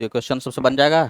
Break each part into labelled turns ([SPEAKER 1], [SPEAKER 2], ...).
[SPEAKER 1] ये क्वेश्चन सबसे बन जाएगा।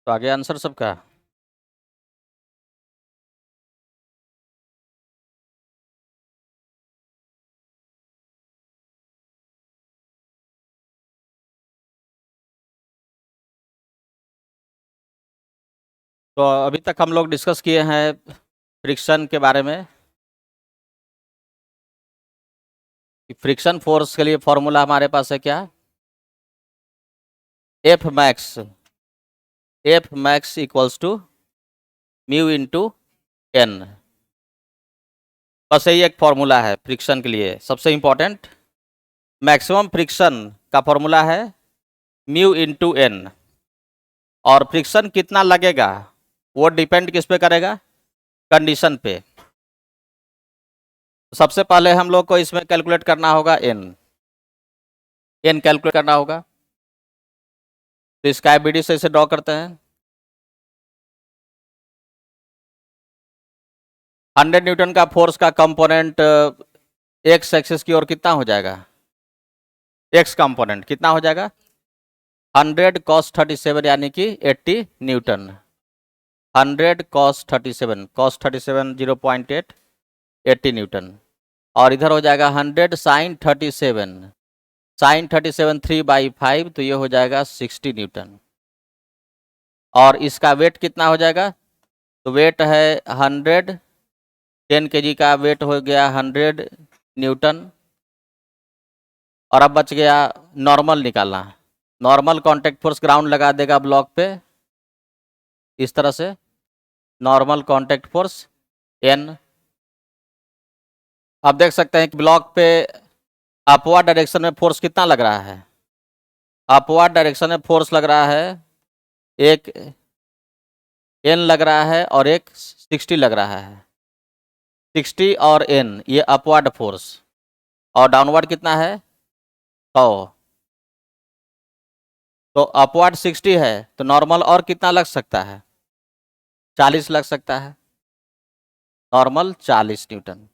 [SPEAKER 1] तो आगे आंसर सबका। तो अभी तक हम लोग डिस्कस किए हैं फ्रिक्शन के बारे में। फ्रिक्शन फोर्स के लिए फॉर्मूला हमारे पास है क्या? F max equals to mu into N. बस यही एक फॉर्मूला है फ्रिक्शन के लिए सबसे इंपॉर्टेंट। मैक्सिमम फ्रिक्शन का फॉर्मूला है म्यू इंटू एन। और फ्रिक्शन कितना लगेगा वो डिपेंड किस पे करेगा? कंडीशन पे। सबसे पहले हम लोग को इसमें कैलकुलेट करना होगा एन कैलकुलेट करना होगा। तो इसका एबीडी से इसे ड्रॉ करते हैं। 100 न्यूटन का फोर्स का कंपोनेंट एक्स एक्सिस की ओर कितना हो जाएगा? एक्स कंपोनेंट कितना हो जाएगा? 100 cos 37 यानी कि 80 न्यूटन। 100 cos 37 0.8 80 Newton. और इधर हो जाएगा 100 sin 37 3/5 तो ये हो जाएगा 60 न्यूटन। और इसका वेट कितना हो जाएगा? तो वेट है 100 10 kg का वेट हो गया 100 न्यूटन। और अब बच गया नॉर्मल निकालना। नॉर्मल कांटेक्ट फोर्स ग्राउंड लगा देगा ब्लॉक पे इस तरह से। Normal contact force N. आप देख सकते हैं कि ब्लॉक पे अपवर्ड डायरेक्शन में फोर्स कितना लग रहा है? अपवर्ड डायरेक्शन में फोर्स लग रहा है एक एन लग रहा है और एक 60 लग रहा है। 60 और एन ये अपवर्ड फोर्स। और डाउनवर्ड कितना है? 100। तो अपवर्ड 60 है तो नॉर्मल और कितना लग सकता है? 40 लग सकता है। Normal 40 Newton.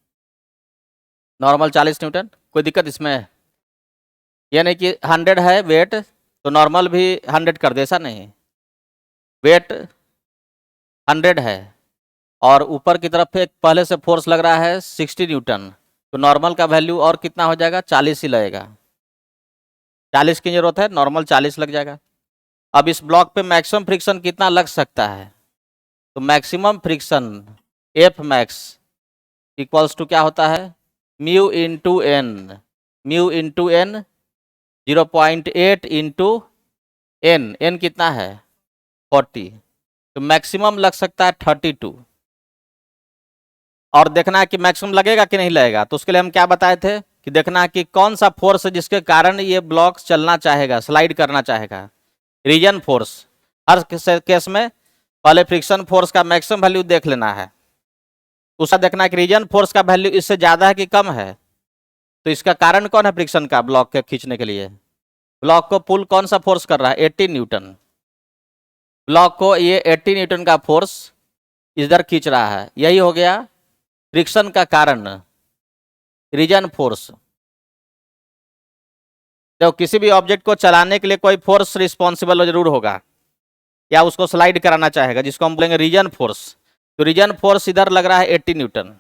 [SPEAKER 1] Normal 40 Newton. कोई दिक्कत इसमें? यानी कि 100 है वेट तो नॉर्मल भी 100 कर दे, ऐसा नहीं। वेट 100 है और ऊपर की तरफ एक पहले से फोर्स लग रहा है 60 न्यूटन तो नॉर्मल का वैल्यू और कितना हो जाएगा? 40 ही लगेगा। 40 की जरूरत है, नॉर्मल 40 लग जाएगा। अब इस ब्लॉक पे मैक्सिमम फ्रिक्शन कितना लग सकता है? तो maximum friction F max equals to क्या होता है? Mu into N 0.8 into N कितना है? 40। तो मैक्सिमम लग सकता है 32। और देखना है कि मैक्सिमम लगेगा कि नहीं लगेगा। तो उसके लिए हम क्या बताए थे कि देखना है कि कौन सा फोर्स है जिसके कारण ये ब्लॉक चलना चाहेगा, स्लाइड करना चाहेगा। Reason force. हर केस में पहले फ्रिक्शन फोर्स का मैक्सिमम वैल्यू देख लेना है। उसका देखना है कि रीजन फोर्स का वैल्यू इससे ज्यादा है कि कम है। तो इसका कारण कौन है फ्रिक्शन का, ब्लॉक के खींचने के लिए? ब्लॉक को पुल कौन सा फोर्स कर रहा है? 80 न्यूटन। ब्लॉक को ये 80 न्यूटन का फोर्स इधर खींच रहा है, यही हो गया फ्रिक्शन का कारण, रीजन फोर्स। जब किसी भी ऑब्जेक्ट को चलाने के लिए कोई फोर्स रिस्पॉन्सिबल जरूर होगा, या उसको स्लाइड कराना चाहेगा, जिसको हम बोलेंगे रीजन फोर्स। तो रीजन फोर्स इधर लग रहा है 80 न्यूटन।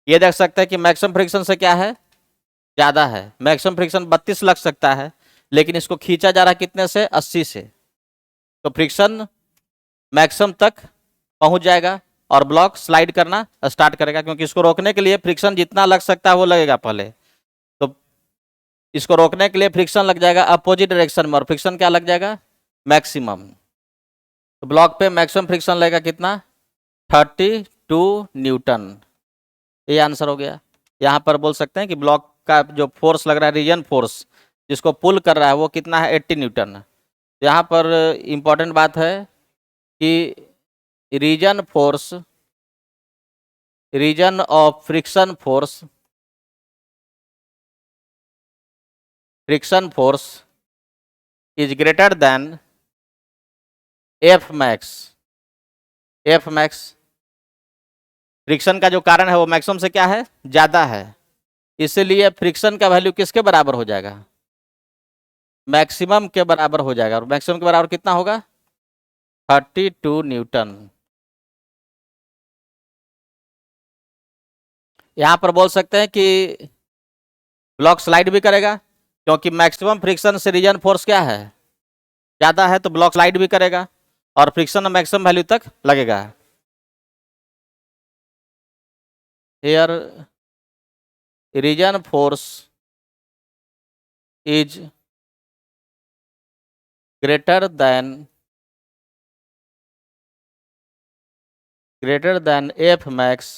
[SPEAKER 1] ये देख सकते हैं कि मैक्सिमम फ्रिक्शन से क्या है, ज्यादा है। मैक्सिमम फ्रिक्शन 32 लग सकता है, लेकिन इसको खींचा जा रहा है कितने से, 80 से। तो फ्रिक्शन मैक्सिमम तक पहुंच जाएगा और ब्लॉक स्लाइड करना स्टार्ट करेगा, क्योंकि इसको रोकने के लिए फ्रिक्शन जितना लग सकता है वो लगेगा पहले। तो इसको रोकने के लिए फ्रिक्शन लग जाएगा अपोजिट डायरेक्शन में, और फ्रिक्शन क्या लग जाएगा, मैक्सिमम। तो ब्लॉक पे मैक्सिमम फ्रिक्शन लगेगा कितना, 32 न्यूटन। ये आंसर हो गया। यहाँ पर बोल सकते हैं कि ब्लॉक का जो फोर्स लग रहा है, रीजन फोर्स जिसको पुल कर रहा है, वो कितना है, 80 न्यूटन। यहाँ पर इंपॉर्टेंट बात है कि reason force, reason of friction force, friction force is greater than F max. F max friction का जो कारण है वो मैक्सिमम से क्या है, ज्यादा है, इसलिए फ्रिक्शन का वैल्यू किसके बराबर हो जाएगा, मैक्सिमम के बराबर हो जाएगा। और मैक्सिमम के बराबर कितना होगा, 32 न्यूटन। यहां पर बोल सकते हैं कि ब्लॉक स्लाइड भी करेगा, क्योंकि मैक्सिमम फ्रिक्शन से रीजन फोर्स क्या है, ज्यादा है, तो ब्लॉक स्लाइड भी करेगा और फ्रिक्शन मैक्सिमम वैल्यू तक लगेगा। Here reason force is greater than F max,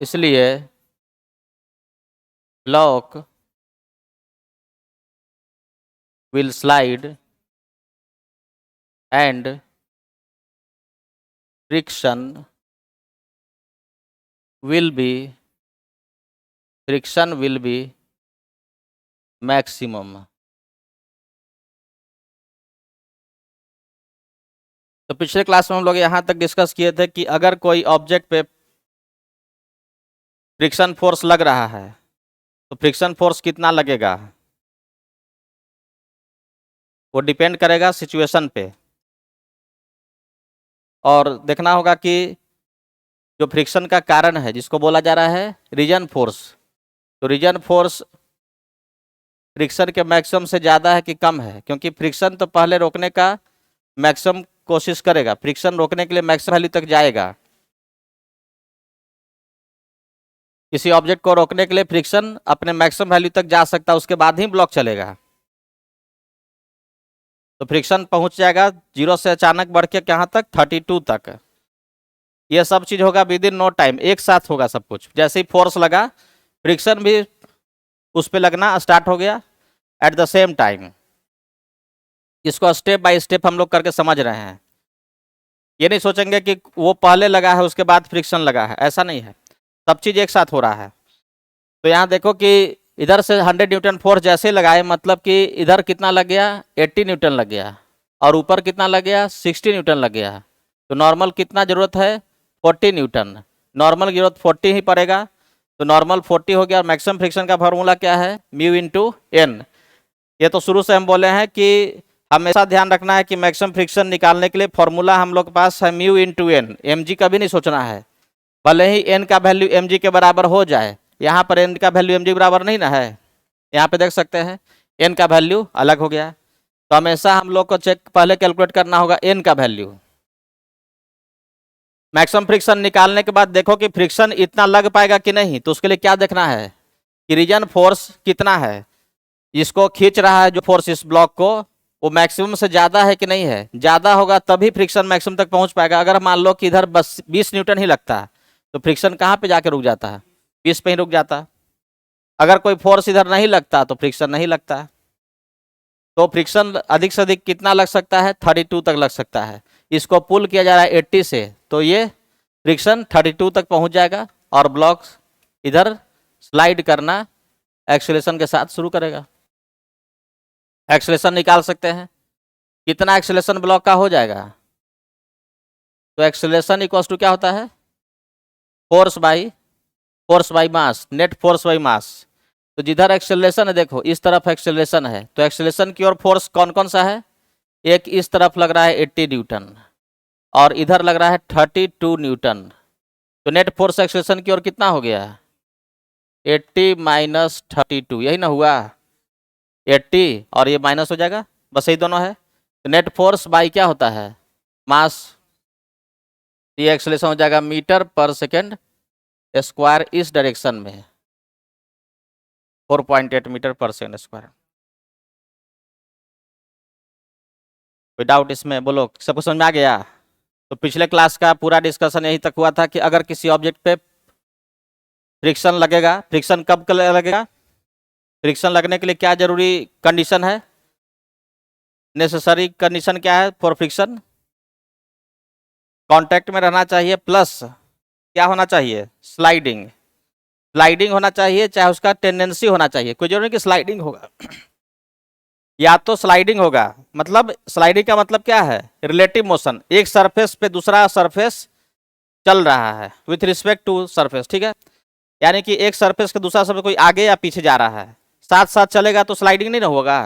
[SPEAKER 1] इसलिए block will slide and friction will be maximum। तो पिछले क्लास में हम लोग यहां तक डिस्कस किए थे कि अगर कोई ऑब्जेक्ट पे फ्रिक्शन फोर्स लग रहा है तो फ्रिक्शन फोर्स कितना लगेगा, वो डिपेंड करेगा सिचुएशन पे। और देखना होगा कि जो फ्रिक्शन का कारण है, जिसको बोला जा रहा है रीजन फोर्स, तो रीजन फोर्स फ्रिक्शन के मैक्सिमम से ज़्यादा है कि कम है, क्योंकि फ्रिक्शन तो पहले रोकने का मैक्सिमम कोशिश करेगा, फ्रिक्शन रोकने के लिए मैक्सिमम वैल्यू तक जाएगा। किसी ऑब्जेक्ट को रोकने के लिए फ्रिक्शन अपने मैक्सिमम वैल्यू तक जा सकता है, उसके बाद ही ब्लॉक चलेगा। तो फ्रिक्शन पहुंच जाएगा 0 से अचानक बढ़ के कहाँ तक, 32 तक। ये सब चीज होगा विद इन नो टाइम, एक साथ होगा सब कुछ। जैसे ही फोर्स लगा, फ्रिक्शन भी उस पर लगना स्टार्ट हो गया एट द सेम टाइम। इसको स्टेप बाय स्टेप हम लोग करके समझ रहे हैं। ये नहीं सोचेंगे कि वो पहले लगा है उसके बाद फ्रिक्शन लगा है, ऐसा नहीं है, सब चीज एक साथ हो रहा है। तो यहाँ देखो कि इधर से 100 न्यूटन फोर्स जैसे लगाए, मतलब कि इधर कितना लग गया, 80 न्यूटन लग गया, और ऊपर कितना लग गया, 60 न्यूटन लग गया। तो नॉर्मल कितना जरूरत है, 40 न्यूटन। नॉर्मल की जरूरत 40 ही पड़ेगा, तो नॉर्मल 40 हो गया। और मैक्सिमम फ्रिक्शन का फॉर्मूला क्या है, म्यू इंटू एन। ये तो शुरू से हम बोले हैं कि हमेशा ध्यान रखना है कि मैक्सिमम फ्रिक्शन निकालने के लिए फॉर्मूला हम लोग के पास है mu into N. M G कभी नहीं सोचना है, भले ही एन का वैल्यू एम जी के बराबर हो जाए। यहाँ पर एन का वैल्यू एम जी बराबर नहीं ना है, यहाँ पे देख सकते हैं एन का वैल्यू अलग हो गया। तो हमेशा हम लोग को चेक पहले कैलकुलेट करना होगा एन का वैल्यू। मैक्सिमम फ्रिक्शन निकालने के बाद देखो कि फ्रिक्शन इतना लग पाएगा कि नहीं, तो उसके लिए क्या देखना है कि रीजन फोर्स कितना है, इसको खींच रहा है जो फोर्स इस ब्लॉक को, वो मैक्सिमम से ज्यादा है कि नहीं है। ज्यादा होगा तभी फ्रिक्शन मैक्सिमम तक पहुंच पाएगा। अगर मान लो कि इधर बस 20 न्यूटन ही लगता है, तो फ्रिक्शन कहाँ पे जाके रुक जाता है, 20 पे ही रुक जाता है। अगर कोई फोर्स इधर नहीं लगता तो फ्रिक्शन नहीं लगता। तो फ्रिक्शन अधिक से अधिक कितना लग सकता है, 32 तक लग सकता है। इसको पुल किया जा रहा है 80 से, तो ये फ्रिक्शन 32 तक पहुंच जाएगा और ब्लॉक इधर स्लाइड करना एक्सेलेरेशन के साथ शुरू करेगा। एक्सेलेरेशन निकाल सकते हैं, कितना एक्सेलेरेशन ब्लॉक का हो जाएगा? तो एक्सेलेरेशन इक्वल टू क्या होता है? Force by mass, net force by मास। तो जिधर एक्सेलरेशन है, देखो इस तरफ एक्सेलरेशन है, तो एक्सेलरेशन की ओर फोर्स कौन कौन सा है? एक इस तरफ लग रहा है 80 न्यूटन और इधर लग रहा है 32 न्यूटन। तो नेट फोर्स एक्सेलरेशन की ओर कितना हो गया? 80 माइनस 32, यही ना हुआ? 80 और ये माइनस हो जाएगा, बस यही दोनों है। तो नेट फोर्स बाई क्या होता है? मास। ये एक्सेलरेशन हो जाएगा मीटर पर सेकेंड स्क्वायर इस डायरेक्शन में, 4.8 मीटर पर सेकेंड स्क्वायर। कोई डाउट इसमें? बोलो, सबको समझ में आ गया? तो पिछले क्लास का पूरा डिस्कशन यही तक हुआ था कि अगर किसी ऑब्जेक्ट पे फ्रिक्शन लगेगा, फ्रिक्शन कब लगेगा? फ्रिक्शन लगने के लिए क्या जरूरी कंडीशन है? नेसेसरी कंडीशन क्या है फॉर फ्रिक्शन? कांटेक्ट में रहना चाहिए, प्लस क्या होना चाहिए? स्लाइडिंग। स्लाइडिंग होना चाहिए, चाहे उसका टेंडेंसी होना चाहिए, कोई जरूरी नहीं कि स्लाइडिंग होगा। या तो स्लाइडिंग होगा, मतलब स्लाइडिंग का मतलब क्या है? रिलेटिव मोशन, एक सरफेस पे दूसरा सरफेस चल रहा है विथ रिस्पेक्ट टू सरफेस, ठीक है? यानी कि एक सरफेस का दूसरा सरफेस कोई आगे या पीछे जा रहा है, साथ साथ चलेगा तो स्लाइडिंग नहीं ना होगा।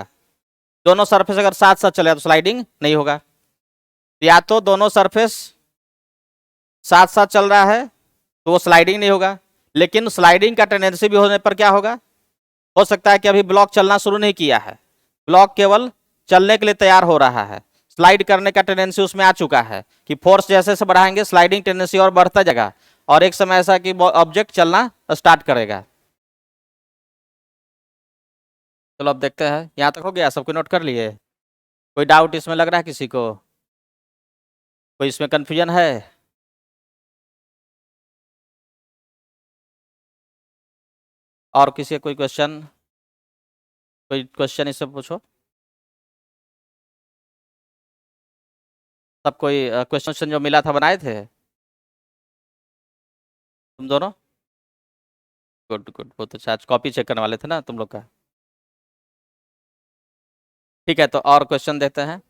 [SPEAKER 1] दोनों सरफेस अगर साथ साथ चलेगा तो स्लाइडिंग नहीं होगा। या तो दोनों सरफेस साथ साथ चल रहा है तो वो स्लाइडिंग नहीं होगा, लेकिन स्लाइडिंग का टेंडेंसी भी होने पर क्या होगा? हो सकता है कि अभी ब्लॉक चलना शुरू नहीं किया है, ब्लॉक केवल चलने के लिए तैयार हो रहा है, स्लाइड करने का टेंडेंसी उसमें आ चुका है कि फोर्स जैसे से बढ़ाएंगे स्लाइडिंग टेंडेंसी और बढ़ता जाएगा और एक समय ऐसा कि ऑब्जेक्ट चलना स्टार्ट करेगा। चलो अब देखते हैं, यहाँ तक हो गया? सबको नोट कर लिए? कोई डाउट इसमें लग रहा है किसी को? कोई इसमें कंफ्यूजन है? और किसी का कोई क्वेश्चन? कोई क्वेश्चन इससे पूछो। सब कोई क्वेश्चन जो मिला था बनाए थे तुम दोनों? गुड गुड, बहुत अच्छा। आज कॉपी चेक करने वाले थे ना तुम लोग का? ठीक है, तो और क्वेश्चन देते हैं।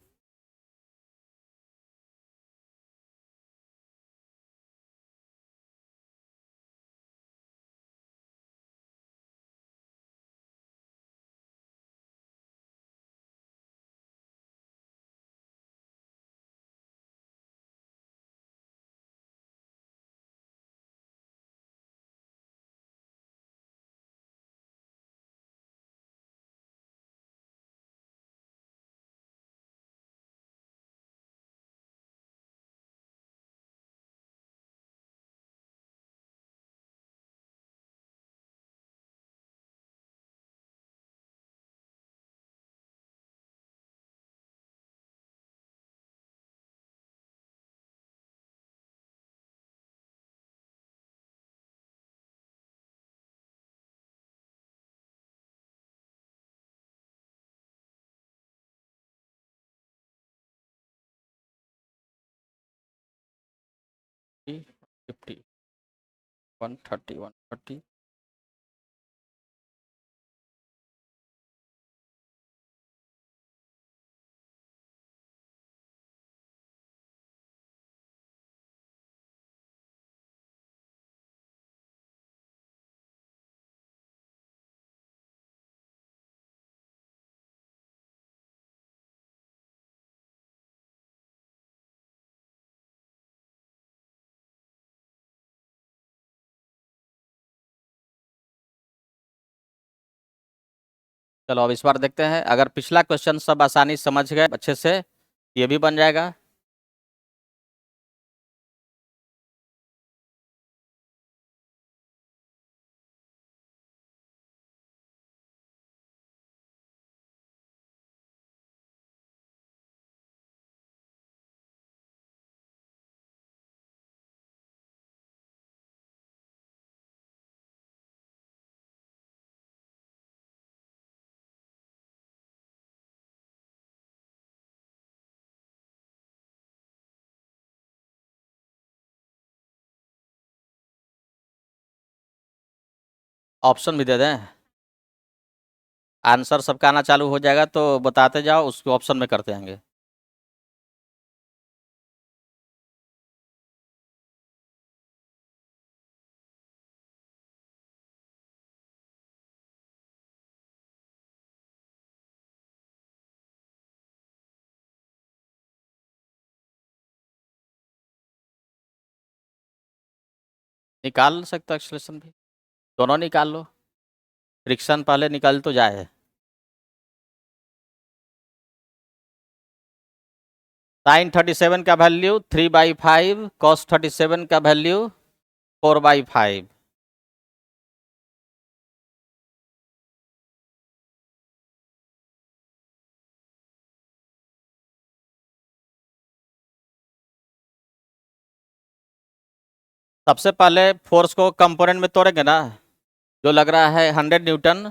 [SPEAKER 1] फिफ्टी 130 130। चलो अब इस बार देखते हैं, अगर पिछला क्वेश्चन सब आसानी से समझ गए अच्छे से, ये भी बन जाएगा। ऑप्शन भी दे दें, आंसर सबका आना चालू हो जाएगा तो बताते जाओ, उसको ऑप्शन में करते आएंगे। निकाल सकते हो एक्सलेशन भी, दोनों निकाल लो, फ्रिक्शन पहले निकल तो जाए। साइन 37 का वैल्यू 3/5, कॉस 37 का वैल्यू 4/5। सबसे पहले फोर्स को कंपोनेंट में तोड़ेंगे ना, जो लग रहा है 100 न्यूटन,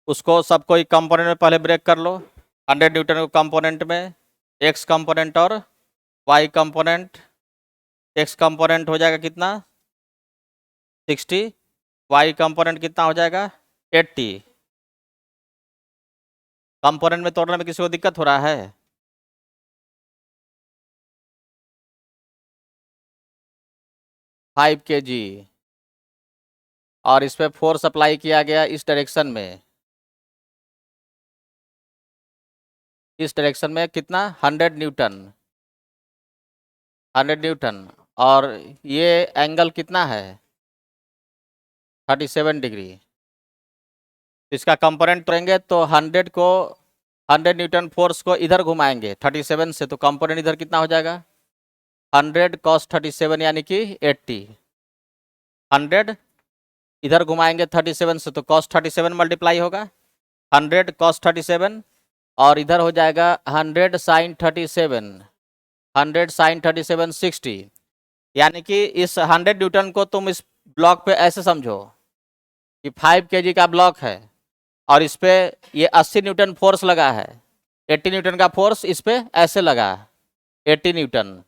[SPEAKER 1] उसको सब कोई कंपोनेंट में पहले ब्रेक कर लो। 100 न्यूटन को कंपोनेंट में, एक्स कंपोनेंट और वाई कंपोनेंट। एक्स कंपोनेंट हो जाएगा कितना 60, वाई कंपोनेंट कितना हो जाएगा 80। कंपोनेंट में तोड़ने में किसी को दिक्कत हो रहा है? 5 kg, और इस पे फोर्स अप्लाई किया गया इस डायरेक्शन में, इस डायरेक्शन में कितना 100 न्यूटन, 100 न्यूटन। और ये एंगल कितना है 37 डिग्री। इसका कंपोनेंट तोड़ेंगे तो 100 को, 100 न्यूटन फोर्स को इधर घुमाएंगे 37 से, तो कंपोनेंट इधर कितना हो जाएगा 100 cos 37 यानी कि 80। 100 इधर घुमाएंगे 37 से, तो cos 37 मल्टीप्लाई होगा 100 cos 37, और इधर हो जाएगा 100 sin 37, 100 sin 37 60। यानी कि इस 100 न्यूटन को तुम इस ब्लॉक पे ऐसे समझो कि 5 kg का ब्लॉक है, और इस पे ये 80 न्यूटन फोर्स लगा है, 80 न्यूटन का फोर्स इस पे ऐसे लगा, 80 न्यूटन,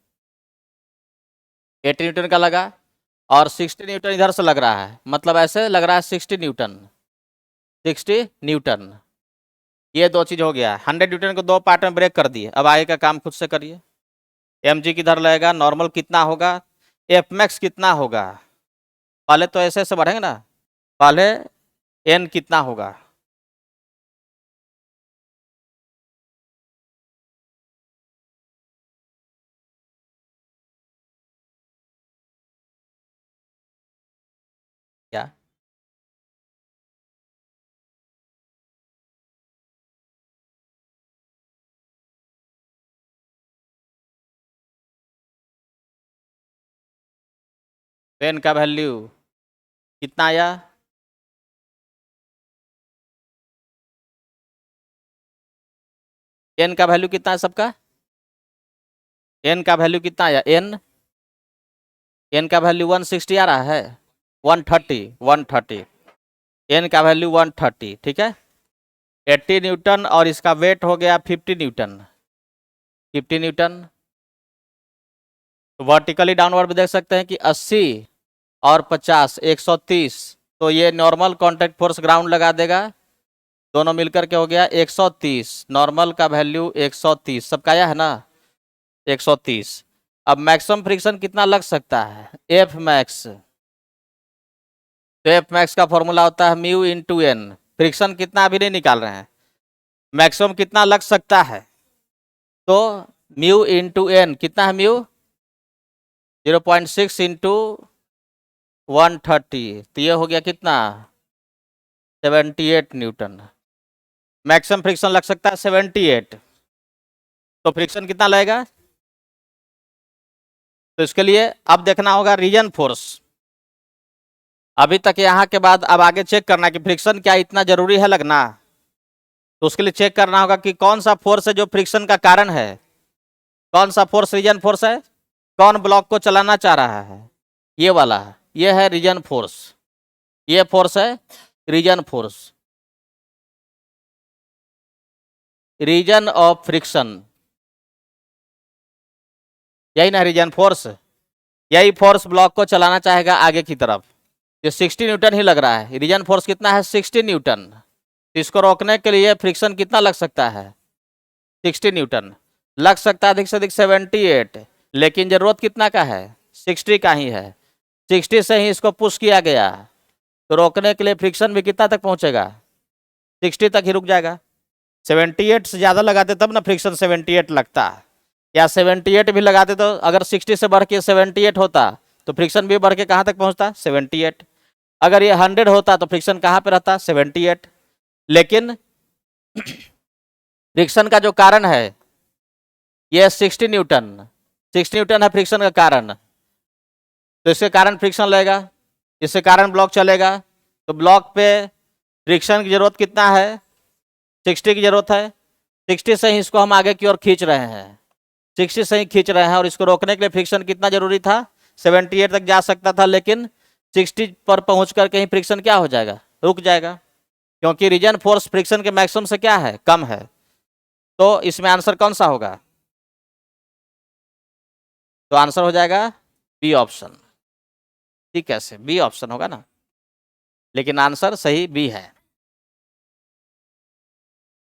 [SPEAKER 1] 80 न्यूटन का लगा, और 60 न्यूटन इधर से लग रहा है, मतलब ऐसे लग रहा है 60 न्यूटन, 60 न्यूटन। ये दो चीज हो गया, 100 न्यूटन को दो पार्ट में ब्रेक कर दिए। अब आगे का काम खुद से करिए। mg किधर लगेगा, नॉर्मल कितना होगा, एफ मैक्स कितना होगा, पहले तो ऐसे ऐसे बढ़ेंगे ना, पहले n कितना होगा, क्या n का वैल्यू कितना आया, n का वैल्यू कितना है सबका, n का वैल्यू कितना आया, n का वैल्यू 160 आ रहा है, 130, 130, n का वैल्यू 130, ठीक है। 80 न्यूटन और इसका वेट हो गया 50 न्यूटन, 50 न्यूटन। तो वर्टिकली डाउनवर्ड में देख सकते हैं कि 80 और 50 130, तो ये नॉर्मल कॉन्टैक्ट फोर्स ग्राउंड लगा देगा, दोनों मिलकर के हो गया 130। नॉर्मल का वैल्यू 130 सबका आया है ना 130। अब मैक्सिमम फ्रिक्शन कितना लग सकता है, एफ मैक्स, तो एफ मैक्स का फॉर्मूला होता है म्यू इंटू एन। फ्रिक्शन कितना अभी नहीं निकाल रहे हैं, मैक्सिमम कितना लग सकता है, तो म्यू इंटू एन कितना है, म्यू 0.6 इंटू 130, तो ये हो गया कितना 78 न्यूटन। मैक्सिमम फ्रिक्शन लग सकता है 78, तो फ्रिक्शन कितना लगेगा, तो इसके लिए अब देखना होगा रीजन फोर्स। अभी तक यहाँ के बाद अब आगे चेक करना कि फ्रिक्शन क्या इतना जरूरी है लगना, तो उसके लिए चेक करना होगा कि कौन सा फोर्स है जो फ्रिक्शन का कारण है, कौन सा फोर्स रीजन फोर्स है, कौन ब्लॉक को चलाना चाह रहा है, ये वाला, ये है रीजन फोर्स, ये फोर्स है reason force, reason of friction, यही ना रीजन फोर्स, यही फोर्स ब्लॉक को चलाना चाहेगा आगे की तरफ। ये 60 न्यूटन ही लग रहा है। रिजन फोर्स कितना है? 60 न्यूटन। तो इसको रोकने के लिए फ्रिक्शन कितना लग सकता है? 60 न्यूटन लग सकता है, अधिक से अधिक 78, लेकिन जरूरत कितना का है? 60 का ही है। 60 से ही इसको पुश किया गया, तो रोकने के लिए फ्रिक्शन भी कितना तक पहुंचेगा? 60 तक ही रुक जाएगा। 78 से ज़्यादा लगाते तब ना फ्रिक्शन 78 लगता, या 78 भी लगाते तो अगर 60 से बढ़ के 78 होता तो फ्रिक्शन भी बढ़ के कहाँ तक पहुँचता? 78। अगर ये 100 होता तो फ्रिक्शन कहाँ पे रहता? 78। लेकिन फ्रिक्शन का जो कारण है ये 60 न्यूटन, 60 न्यूटन है फ्रिक्शन का कारण, तो इसके कारण फ्रिक्शन लगेगा, इसके कारण ब्लॉक चलेगा। तो ब्लॉक पे फ्रिक्शन की जरूरत कितना है? 60 की जरूरत है। 60 से ही इसको हम आगे की ओर खींच रहे हैं, 60 से ही खींच रहे हैं, और इसको रोकने के लिए फ्रिक्शन कितना जरूरी था? 78 तक जा सकता था, लेकिन 60 पर पहुंच करके ही फ्रिक्शन क्या हो जाएगा? रुक जाएगा, क्योंकि रीजन फोर्स फ्रिक्शन के मैक्सिमम से क्या है? कम है। तो इसमें आंसर कौन सा होगा? तो आंसर हो जाएगा बी ऑप्शन। ठीक है, से बी ऑप्शन होगा ना, लेकिन आंसर सही बी है।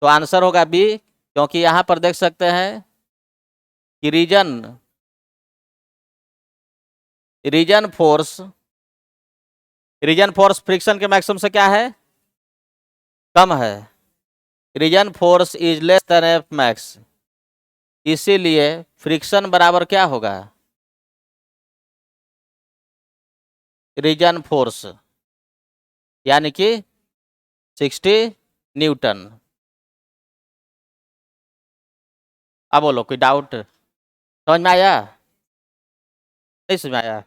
[SPEAKER 1] तो आंसर होगा बी, क्योंकि यहां पर देख सकते हैं कि रीजन फोर्स फ्रिक्शन के मैक्सिमम से क्या है? कम है। Reason force is less than F max, इसीलिए फ्रिक्शन बराबर क्या होगा? रीजन फोर्स, यानी कि 60 न्यूटन। अब बोलो, कोई डाउट? समझ में आया? नहीं समझ में आया?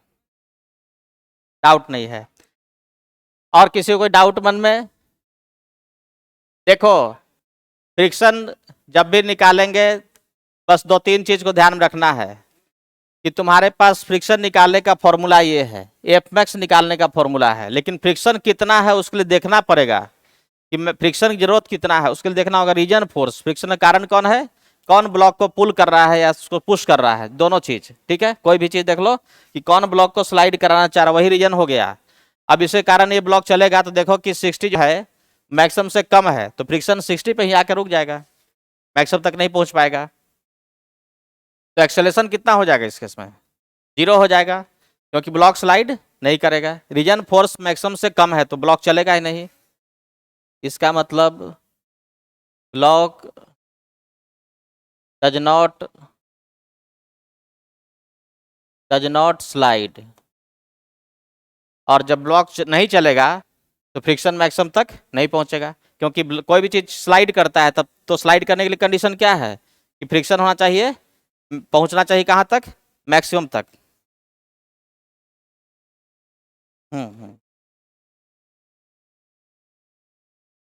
[SPEAKER 1] डाउट नहीं है? और किसी को कोई डाउट मन में? देखो, फ्रिक्शन जब भी निकालेंगे बस 2-3 चीज को ध्यान में रखना है कि तुम्हारे पास फ्रिक्शन निकालने का फॉर्मूला ये है, एफ मैक्स निकालने का फॉर्मूला है, लेकिन फ्रिक्शन कितना है उसके लिए देखना पड़ेगा कि फ्रिक्शन की जरूरत कितना है, उसके लिए देखना होगा रीजन फोर्स, फ्रिक्शन का कारण कौन है, कौन ब्लॉक को पुल कर रहा है या उसको पुश कर रहा है, दोनों चीज। ठीक है, कोई भी चीज देख लो कि कौन ब्लॉक को स्लाइड कराना चाह रहा है, वही रीजन हो गया। अब इसके कारण ये ब्लॉक चलेगा, तो देखो कि 60 जो है मैक्सिमम से कम है, तो फ्रिक्शन 60 पे ही आकर रुक जाएगा, मैक्सिमम तक नहीं पहुंच पाएगा। तो एक्सेलेरेशन कितना हो जाएगा इस केस में? 0 हो जाएगा, क्योंकि ब्लॉक स्लाइड नहीं करेगा। रीजन फोर्स मैक्सिमम से कम है तो ब्लॉक चलेगा ही नहीं। इसका मतलब ब्लॉक डज नॉट स्लाइड, और जब ब्लॉक नहीं चलेगा तो फ्रिक्शन मैक्सिमम तक नहीं पहुंचेगा, क्योंकि कोई भी चीज स्लाइड करता है तब तो स्लाइड करने के लिए कंडीशन क्या है कि फ्रिक्शन होना चाहिए, पहुंचना चाहिए कहां तक? मैक्सिमम तक। हम्म।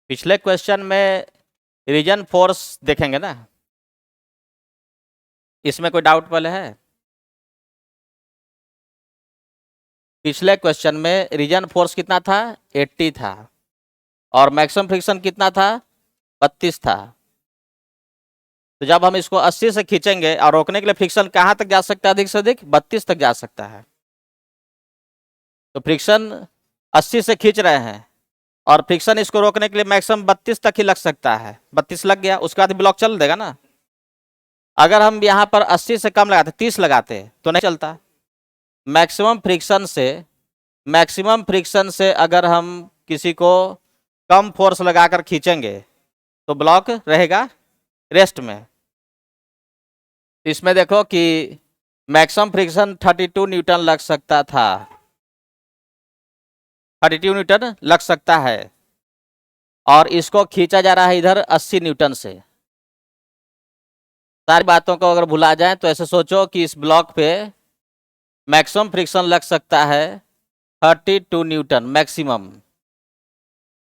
[SPEAKER 1] पिछले क्वेश्चन में रीजन फोर्स देखेंगे ना, इसमें कोई डाउट वाले है? पिछले क्वेश्चन में रीजन फोर्स कितना था? 80 था, और मैक्सिमम फ्रिक्शन कितना था? 32 था। तो जब हम इसको 80 से खींचेंगे और रोकने के लिए फ्रिक्शन कहां तक जा सकता है? अधिक से अधिक 32 तक जा सकता है। तो फ्रिक्शन 80 से खींच रहे हैं, और फ्रिक्शन इसको रोकने के लिए मैक्सिमम 32 तक ही लग सकता है। 32 लग गया, उसके बाद ब्लॉक चल देगा ना। अगर हम यहाँ पर 80 से कम लगाते, 30 लगाते तो नहीं चलता। मैक्सिमम फ्रिक्शन से अगर हम किसी को कम फोर्स लगाकर खींचेंगे तो ब्लॉक रहेगा रेस्ट में। इसमें देखो कि मैक्सिमम फ्रिक्शन 32 न्यूटन लग सकता था, 32 न्यूटन लग सकता है, और इसको खींचा जा रहा है इधर 80 न्यूटन से। सारी बातों को अगर भुला जाए तो ऐसे सोचो कि इस ब्लॉक पे मैक्सिमम फ्रिक्शन लग सकता है 32 न्यूटन मैक्सिमम।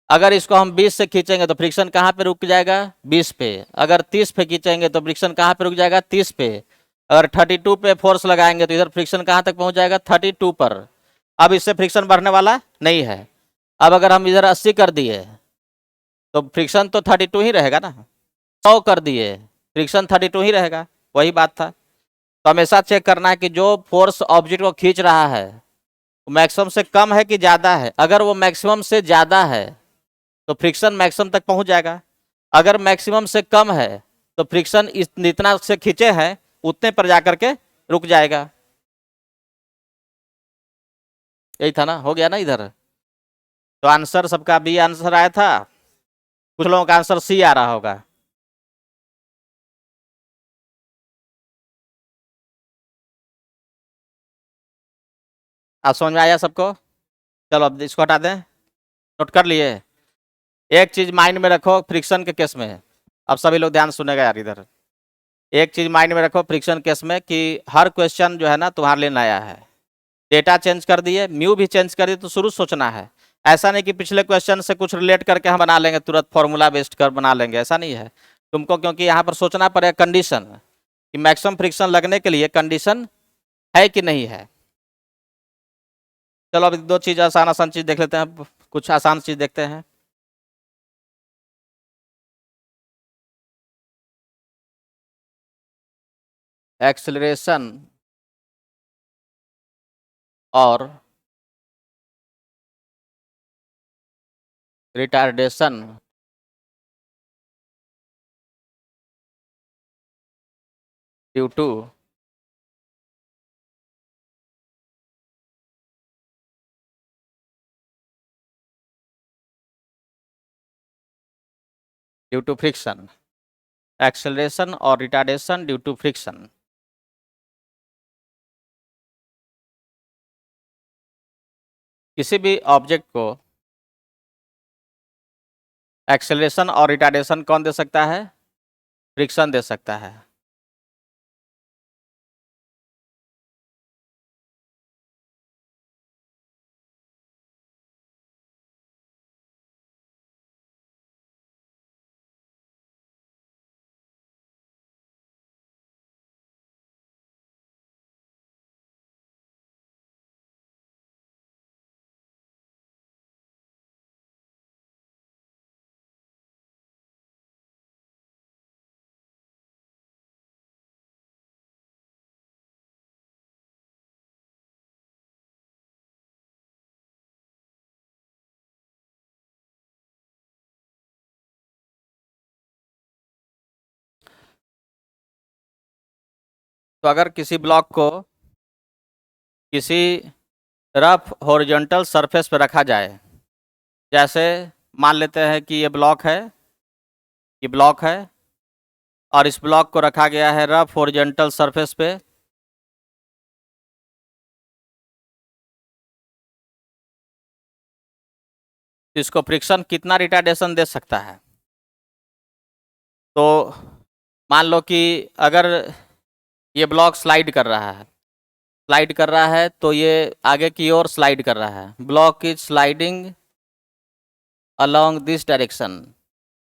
[SPEAKER 1] अगर इसको हम 20 से खींचेंगे तो फ्रिक्शन कहाँ पे रुक जाएगा? 20 पे। अगर 30 पे खींचेंगे तो फ्रिक्शन कहाँ पे रुक जाएगा? 30 पे। अगर 32 पे फोर्स लगाएंगे तो इधर फ्रिक्शन कहाँ तक पहुंच जाएगा? 32 पर। अब इससे फ्रिक्शन बढ़ने वाला नहीं है। अब अगर हम इधर 80 कर दिए तो फ्रिक्शन तो 32 ही रहेगा ना। 100 कर दिए, फ्रिक्शन 32 ही रहेगा, वही बात था। तो हमेशा चेक करना है कि जो फोर्स ऑब्जेक्ट को खींच रहा है मैक्सिमम से कम है कि ज़्यादा है? अगर वो मैक्सिमम से ज़्यादा है तो फ्रिक्शन मैक्सिमम तक पहुंच जाएगा। अगर मैक्सिमम से कम है तो फ्रिक्शन इतना से खींचे हैं उतने पर जाकर के रुक जाएगा। यही था ना, हो गया ना इधर। तो आंसर सबका बी आंसर आया था, कुछ लोगों का आंसर सी आ रहा होगा। आप समझ में आया सबको? चलो अब इसको हटा दें, नोट कर लिए। एक चीज माइंड में रखो फ्रिक्शन के केस में, अब सभी लोग ध्यान सुनेगा यार इधर। एक चीज माइंड में रखो फ्रिक्शन केस में कि हर क्वेश्चन जो है ना तुम्हारे लिए नया है। डेटा चेंज कर दिए, म्यू भी चेंज कर दिए, तो शुरू सोचना है। ऐसा नहीं कि पिछले क्वेश्चन से कुछ रिलेट करके हम बना लेंगे, तुरंत फॉर्मूला बेस्ड कर बना लेंगे, ऐसा नहीं है तुमको, क्योंकि यहाँ पर सोचना पड़ेगा कंडीशन कि मैक्सिमम फ्रिक्शन लगने के लिए कंडीशन है कि नहीं है। चलो अब दो चीज आसान आसान चीज देख लेते हैं, कुछ आसान चीज देखते हैं। एक्सेलरेशन और retardation due to friction. Acceleration और रिटार्डेशन ड्यू टू फ्रिक्शन। किसी भी ऑब्जेक्ट को एक्सेलरेशन और रिटार्डेशन कौन दे सकता है? फ्रिक्शन दे सकता है। तो अगर किसी ब्लॉक को किसी रफ हॉरिजॉन्टल सरफेस पर रखा जाए, जैसे मान लेते हैं कि ये ब्लॉक है, ये ब्लॉक है, और इस ब्लॉक को रखा गया है रफ हॉरिजॉन्टल सरफेस पे, तो इसको फ्रिक्शन कितना रिटार्डेशन दे सकता है? तो मान लो कि अगर ये ब्लॉक स्लाइड कर रहा है, स्लाइड कर रहा है तो ये आगे की ओर स्लाइड कर रहा है, block is sliding along this direction.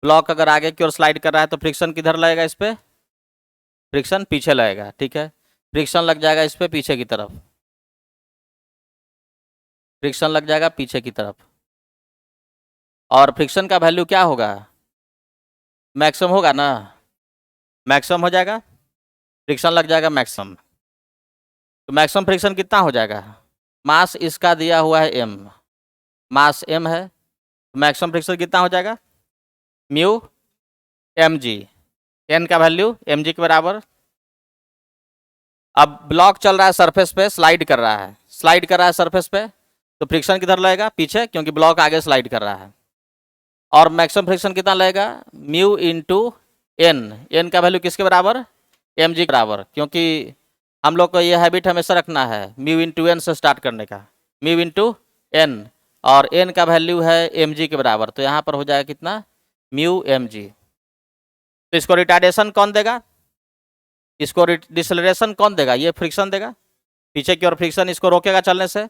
[SPEAKER 1] Block अगर आगे की ओर स्लाइड कर रहा है तो फ्रिक्शन किधर लगेगा? इस पे फ्रिक्शन पीछे लगेगा, ठीक है। फ्रिक्शन लग जाएगा इस पे पीछे की तरफ, फ्रिक्शन लग जाएगा पीछे की तरफ, और फ्रिक्शन का वैल्यू क्या होगा? मैक्सिमम होगा ना, मैक्सिमम हो जाएगा, फ्रिक्शन लग जाएगा मैक्सिमम। तो मैक्सिमम फ्रिक्शन कितना हो जाएगा? मास इसका दिया हुआ है m, मास m है, तो मैक्सिमम फ्रिक्शन कितना हो जाएगा? म्यू mg, n का वैल्यू mg के बराबर। अब ब्लॉक चल रहा है सरफेस पे, स्लाइड कर रहा है, स्लाइड कर रहा है सरफेस पे, तो फ्रिक्शन किधर लगेगा? पीछे, क्योंकि ब्लॉक आगे स्लाइड कर रहा है। और मैक्सिमम फ्रिक्शन कितना लगेगा? म्यू इंटू एन, एन का वैल्यू किसके बराबर? एम जी के बराबर, क्योंकि हम लोग को ये हैबिट हमेशा रखना है म्यू इंटू एन से स्टार्ट करने का, म्यू इंटू एन, और एन का वैल्यू है एम जी के बराबर, तो यहाँ पर हो जाएगा कितना? Mu M G. तो इसको रिटार्डेशन कौन देगा? इसको डिसलरेशन कौन देगा? ये फ्रिक्शन देगा, पीछे की ओर फ्रिक्शन इसको रोकेगा चलने से।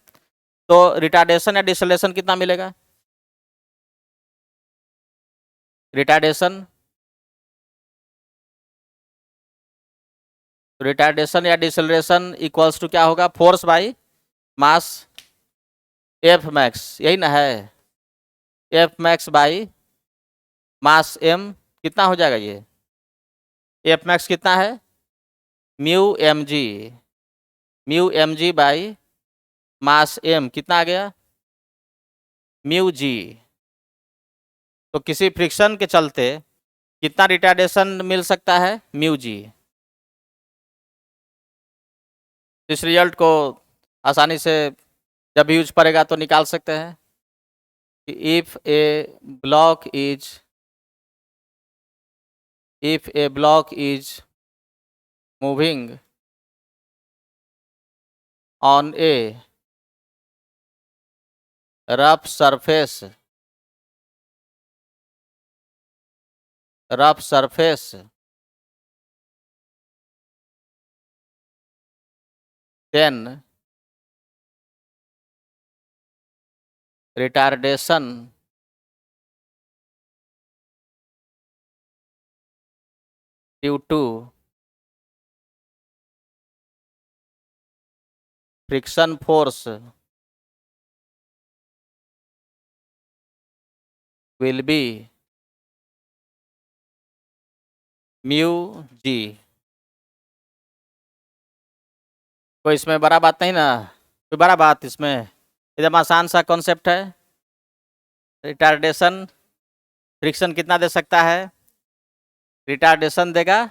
[SPEAKER 1] तो रिटार्डेशन या डिसलरेशन कितना मिलेगा? रिटार्डेशन, रिटार्डेशन या डिसलरेशन इक्वल्स टू क्या होगा? Force by mass F max, यही ना है, F max by mass M, कितना हो जाएगा ये? एफ मैक्स कितना है? Mu M G, mu M G by mass m कितना आ गया, म्यू जी। तो किसी फ्रिक्शन के चलते कितना रिटार्डेशन मिल सकता है, म्यू जी। इस रिजल्ट को आसानी से जब यूज पड़ेगा तो निकाल सकते हैं कि if A block is moving on A rough surface then retardation due to friction force will be mu g। कोई इसमें बड़ा बात नहीं ना, कोई बड़ा बात इसमें, एकदम आसान सा कॉन्सेप्ट है। रिटार्डेशन फ्रिक्शन कितना दे सकता है, रिटार्डेशन देगा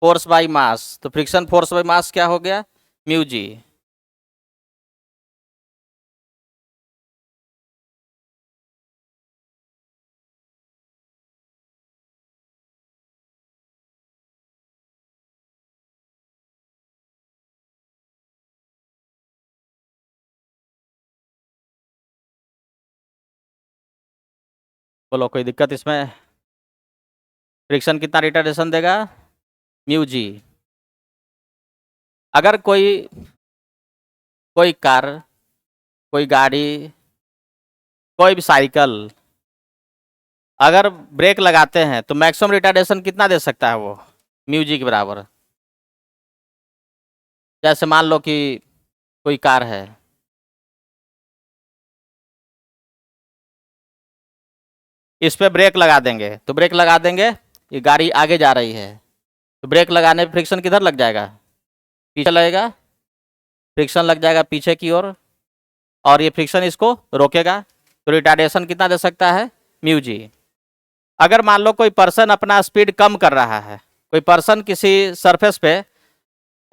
[SPEAKER 1] फोर्स बाय मास, तो फ्रिक्शन फोर्स बाय मास क्या हो गया, म्यू जी। बोलो कोई दिक्कत इसमें, फ्रिक्शन कितना रिटार्डेशन देगा, म्यू जी। अगर कोई कार, कोई गाड़ी, कोई भी साइकिल अगर ब्रेक लगाते हैं तो मैक्सिमम रिटार्डेशन कितना दे सकता है वो, म्यू जी के बराबर। जैसे मान लो कि कोई कार है, इस पे ब्रेक लगा देंगे, तो ब्रेक लगा देंगे, ये गाड़ी आगे जा रही है, तो ब्रेक लगाने पे फ्रिक्शन किधर लग जाएगा, पीछे लगेगा, फ्रिक्शन लग जाएगा पीछे की ओर, और ये फ्रिक्शन इसको रोकेगा, तो रिटार्डेशन कितना दे सकता है, म्यू जी। अगर मान लो कोई पर्सन अपना स्पीड कम कर रहा है, कोई पर्सन किसी सरफेस पे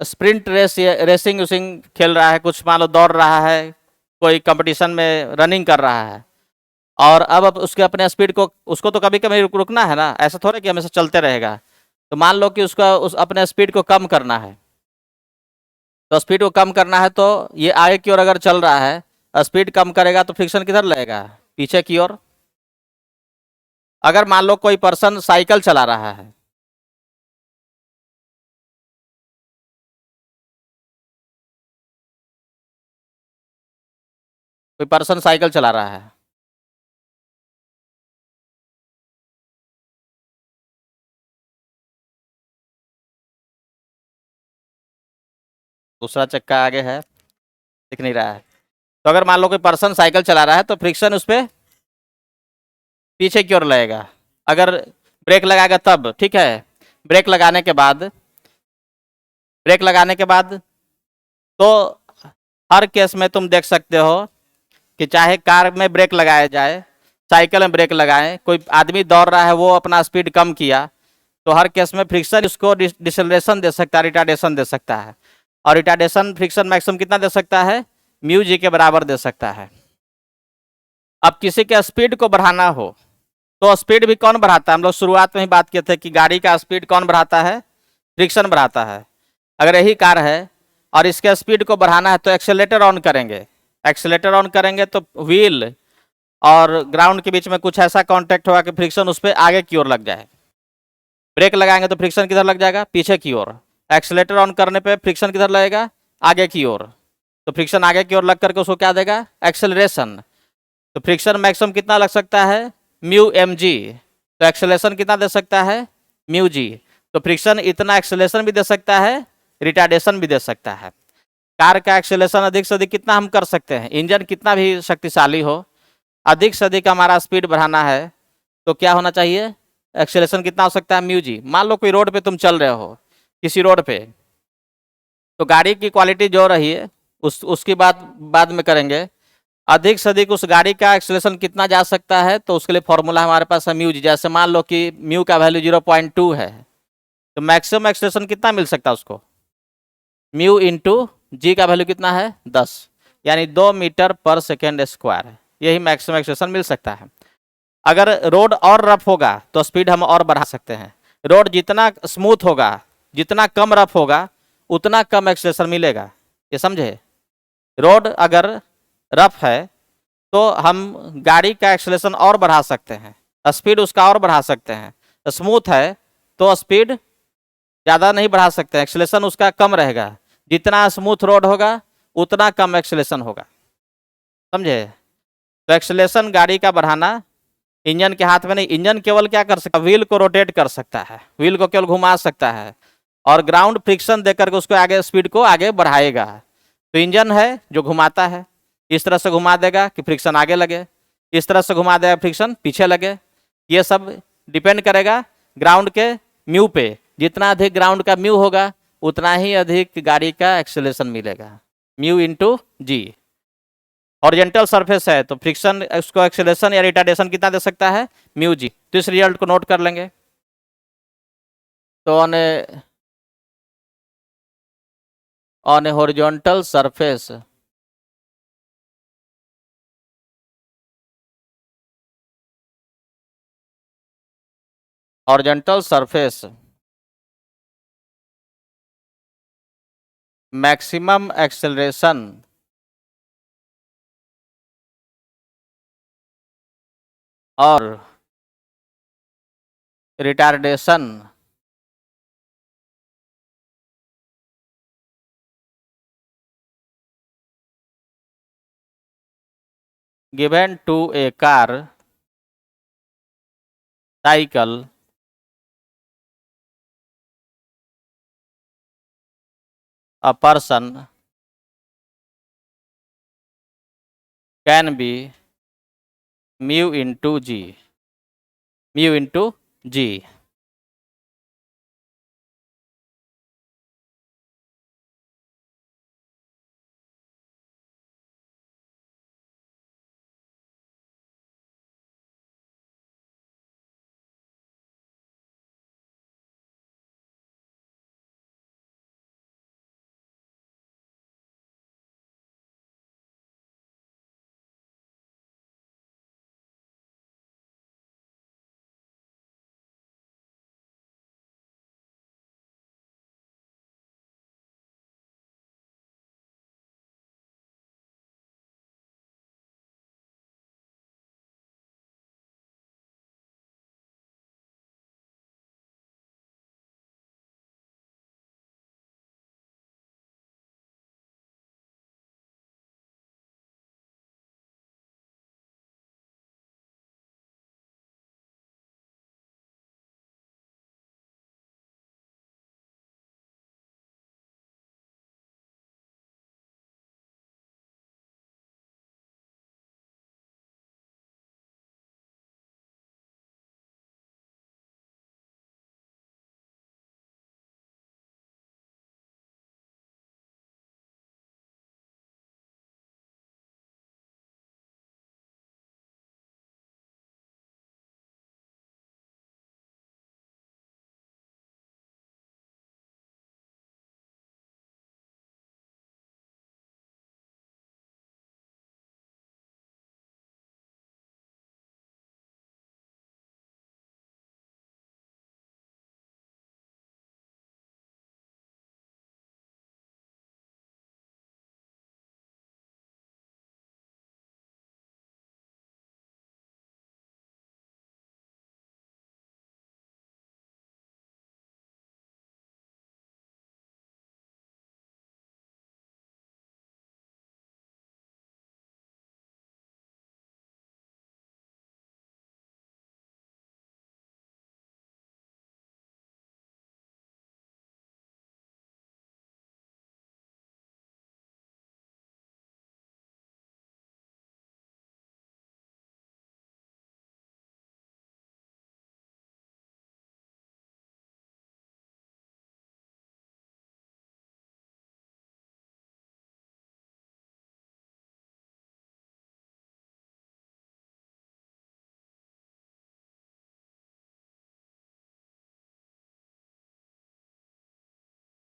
[SPEAKER 1] स्प्रिंट रेसिंग उसिंग खेल रहा है, कुछ मान लो दौड़ रहा है, कोई कंपटीशन में रनिंग कर रहा है, और अब उसके अपने स्पीड को, उसको तो कभी कभी रुकना है ना, ऐसा थोड़ा कि हमेशा चलते रहेगा। तो मान लो कि उसका अपने स्पीड को कम करना है, तो स्पीड को कम करना है तो ये आगे की ओर अगर चल रहा है, स्पीड कम करेगा तो फ्रिक्शन किधर लगेगा, पीछे की ओर। अगर मान लो कोई पर्सन साइकिल चला रहा है, कोई पर्सन साइकिल चला रहा है, दूसरा चक्का आगे है, दिख नहीं रहा है, तो अगर मान लो कोई पर्सन साइकिल चला रहा है तो फ्रिक्शन उस पर पीछे की ओर लगेगा। अगर ब्रेक लगाएगा तब ठीक है, ब्रेक लगाने के बाद तो हर केस में तुम देख सकते हो कि चाहे कार में ब्रेक लगाया जाए, साइकिल में ब्रेक लगाए, कोई आदमी दौड़ रहा है वो अपना स्पीड कम किया, तो हर केस में फ्रिक्शन उसको डिसेलरेशन दे सकता है, रिटार्डेशन दे सकता है, और रिटार्डेशन फ्रिक्शन मैक्सिमम कितना दे सकता है, म्यू जी के बराबर दे सकता है। अब किसी के स्पीड को बढ़ाना हो तो स्पीड भी कौन बढ़ाता है, हम लोग शुरुआत में ही बात किए थे कि गाड़ी का स्पीड कौन बढ़ाता है, फ्रिक्शन बढ़ाता है। अगर यही कार है और इसके स्पीड को बढ़ाना है तो एक्सेलेटर ऑन करेंगे, एक्सेलेटर ऑन करेंगे तो व्हील और ग्राउंड के बीच में कुछ ऐसा कांटेक्ट होगा कि फ्रिक्शन उस पर आगे की ओर लग जाए। ब्रेक लगाएंगे तो फ्रिक्शन किधर लग जाएगा, पीछे की ओर। एक्सेलेटर ऑन करने पे फ्रिक्शन किधर लगेगा, आगे की ओर, तो फ्रिक्शन आगे की ओर लग करके उसको क्या देगा, एक्सेलरेशन। तो फ्रिक्शन मैक्सिमम कितना लग सकता है, म्यू एम जी, तो एक्सेलेरेशन कितना दे सकता है, म्यू जी। तो फ्रिक्शन इतना एक्सेलेरेशन भी दे सकता है, रिटार्डेशन भी दे सकता है। कार का एक्सेलेरेशन अधिक से अधिक कितना हम कर सकते हैं, इंजन कितना भी शक्तिशाली हो, अधिक से अधिक हमारा स्पीड बढ़ाना है तो क्या होना चाहिए, एक्सेलेरेशन कितना हो सकता है, म्यू जी। मान लो कोई रोड पे तुम चल रहे हो, किसी रोड पे, तो गाड़ी की क्वालिटी जो रही है उसकी बात बाद में करेंगे। अधिक से अधिक उस गाड़ी का एक्सेलरेशन कितना जा सकता है, तो उसके लिए फॉर्मूला हमारे पास है म्यू जी। जैसे मान लो कि म्यू का वैल्यू 0.2 है, तो मैक्सिमम एक्सेलरेशन कितना मिल सकता है उसको, म्यू इंटू जी का वैल्यू कितना है 10, यानी 2 मीटर/सेकेंड स्क्वायर। यही मैक्सिमम एक्सेलरेशन मिल सकता है। अगर रोड और रफ होगा तो स्पीड हम और बढ़ा सकते हैं। रोड जितना स्मूथ होगा, जितना कम रफ होगा, उतना कम एक्सेलरेशन मिलेगा। ये समझे? रोड अगर रफ है तो हम गाड़ी का एक्सेलरेशन और बढ़ा सकते हैं, स्पीड उसका और बढ़ा सकते हैं। स्मूथ है तो स्पीड ज़्यादा नहीं बढ़ा सकते, एक्सेलरेशन उसका कम रहेगा। जितना स्मूथ रोड होगा उतना कम एक्सेलरेशन होगा। समझे? तो एक्सेलरेशन गाड़ी का बढ़ाना इंजन के हाथ में नहीं। इंजन केवल क्या कर सकता है, व्हील को रोटेट कर सकता है, व्हील को केवल घुमा सकता है, और ग्राउंड फ्रिक्शन देकर के उसको आगे स्पीड को आगे बढ़ाएगा। तो इंजन है जो घुमाता है, इस तरह से घुमा देगा कि फ्रिक्शन आगे लगे, इस तरह से घुमा देगा फ्रिक्शन पीछे लगे। ये सब डिपेंड करेगा ग्राउंड के म्यू पे। जितना अधिक ग्राउंड का म्यू होगा उतना ही अधिक गाड़ी का एक्सेलरेशन मिलेगा। म्यू इंटू जी। हॉरिजेंटल सरफेस है तो फ्रिक्शन उसको एक्सेलरेशन या रिटार्डेशन कितना दे सकता है, म्यू जी। तो इस रिजल्ट को नोट कर लेंगे। तो on A horizontal surface horizontal surface maximum acceleration और retardation given to a car cycle a person can be mu into g, mu into g।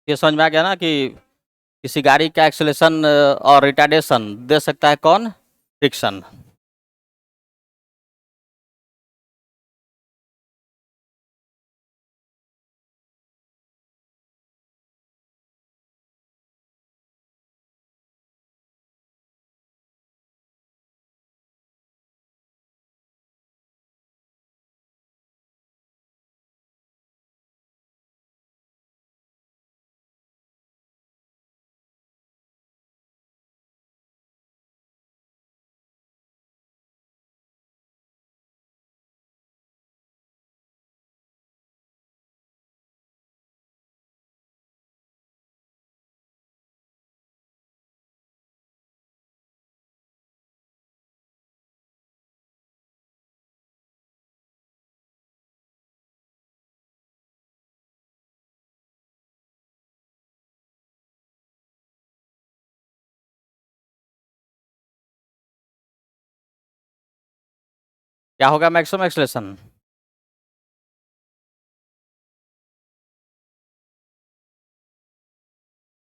[SPEAKER 1] ये समझ में आ गया ना कि किसी गाड़ी का एक्सेलेरेशन और रिटार्डेशन दे सकता है कौन? फ्रिक्शन। क्या होगा मैक्सिमम एक्सेलेरेशन?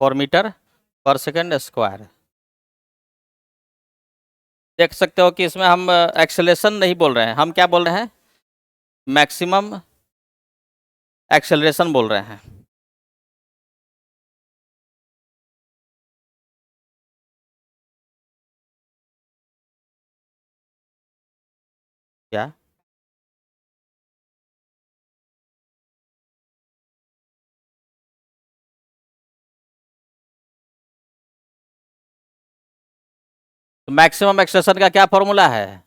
[SPEAKER 1] 4 मीटर पर सेकेंड स्क्वायर। देख सकते हो कि इसमें हम एक्सेलेरेशन नहीं बोल रहे हैं, हम क्या बोल रहे हैं? मैक्सिमम एक्सेलरेशन बोल रहे हैं। क्या? तो मैक्सिमम एक्सेलरेशन का क्या फॉर्मूला है?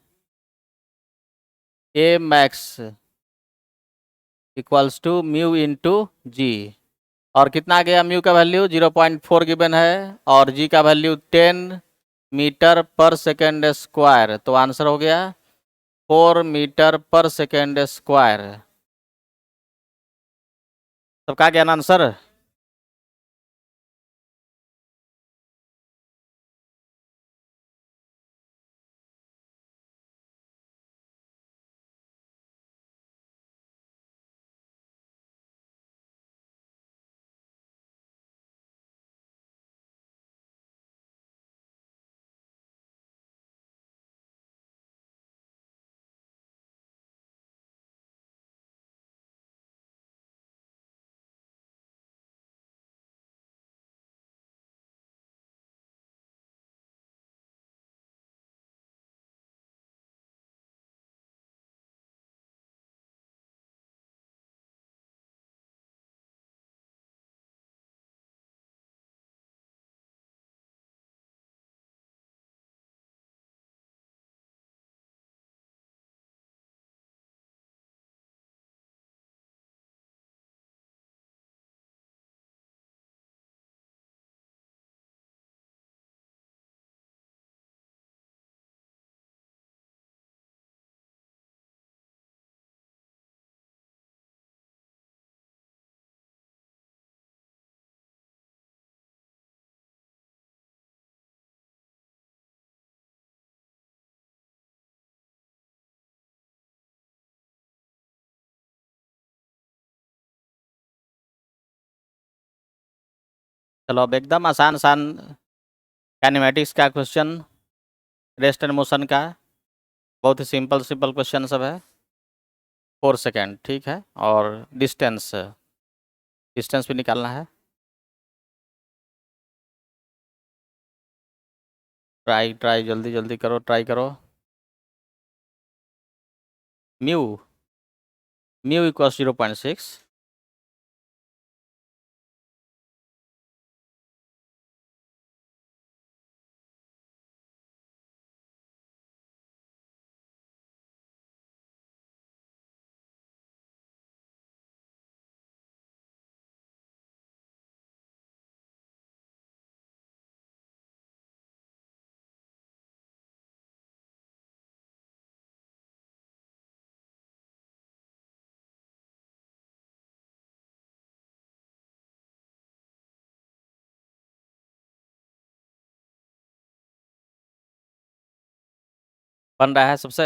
[SPEAKER 1] A max equals to mu into g. और कितना आ गया म्यू का वैल्यू? 0.4 गिवन है, और जी का वैल्यू 10 मीटर पर सेकेंड स्क्वायर। तो आंसर हो गया 4 मीटर पर सेकेंड स्क्वायर। सबका ज्ञान आंसर। चलो अब एकदम आसान आसान काइनेमेटिक्स का क्वेश्चन, रेस्ट एंड मोशन का। बहुत ही सिंपल सिंपल क्वेश्चन सब है। 4 सेकेंड ठीक है, और डिस्टेंस डिस्टेंस भी निकालना है। ट्राई ट्राई जल्दी जल्दी करो, ट्राई करो। Mu mu equals 0.6। बन रहा है सबसे।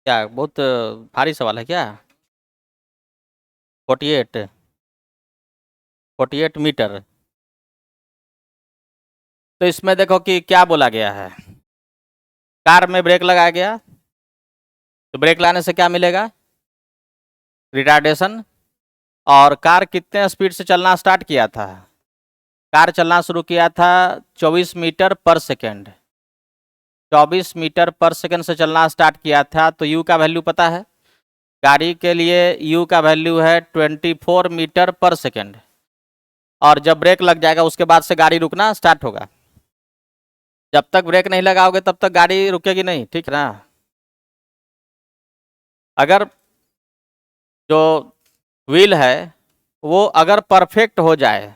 [SPEAKER 1] क्या बहुत भारी सवाल है क्या? 48 48 मीटर। तो इसमें देखो कि क्या बोला गया है। कार में ब्रेक लगाया गया, तो ब्रेक लगाने से क्या मिलेगा? रिटार्डेशन। और कार कितने स्पीड से चलना स्टार्ट किया था? कार चलना शुरू किया था 24 मीटर पर सेकेंड। 24 मीटर पर सेकेंड से चलना स्टार्ट किया था, तो यू का वैल्यू पता है। गाड़ी के लिए यू का वैल्यू है 24 मीटर पर सेकेंड। और जब ब्रेक लग जाएगा उसके बाद से गाड़ी रुकना स्टार्ट होगा। जब तक ब्रेक नहीं लगाओगे तब तक गाड़ी रुकेगी नहीं, ठीक है ना? अगर जो व्हील है वो अगर परफेक्ट हो जाए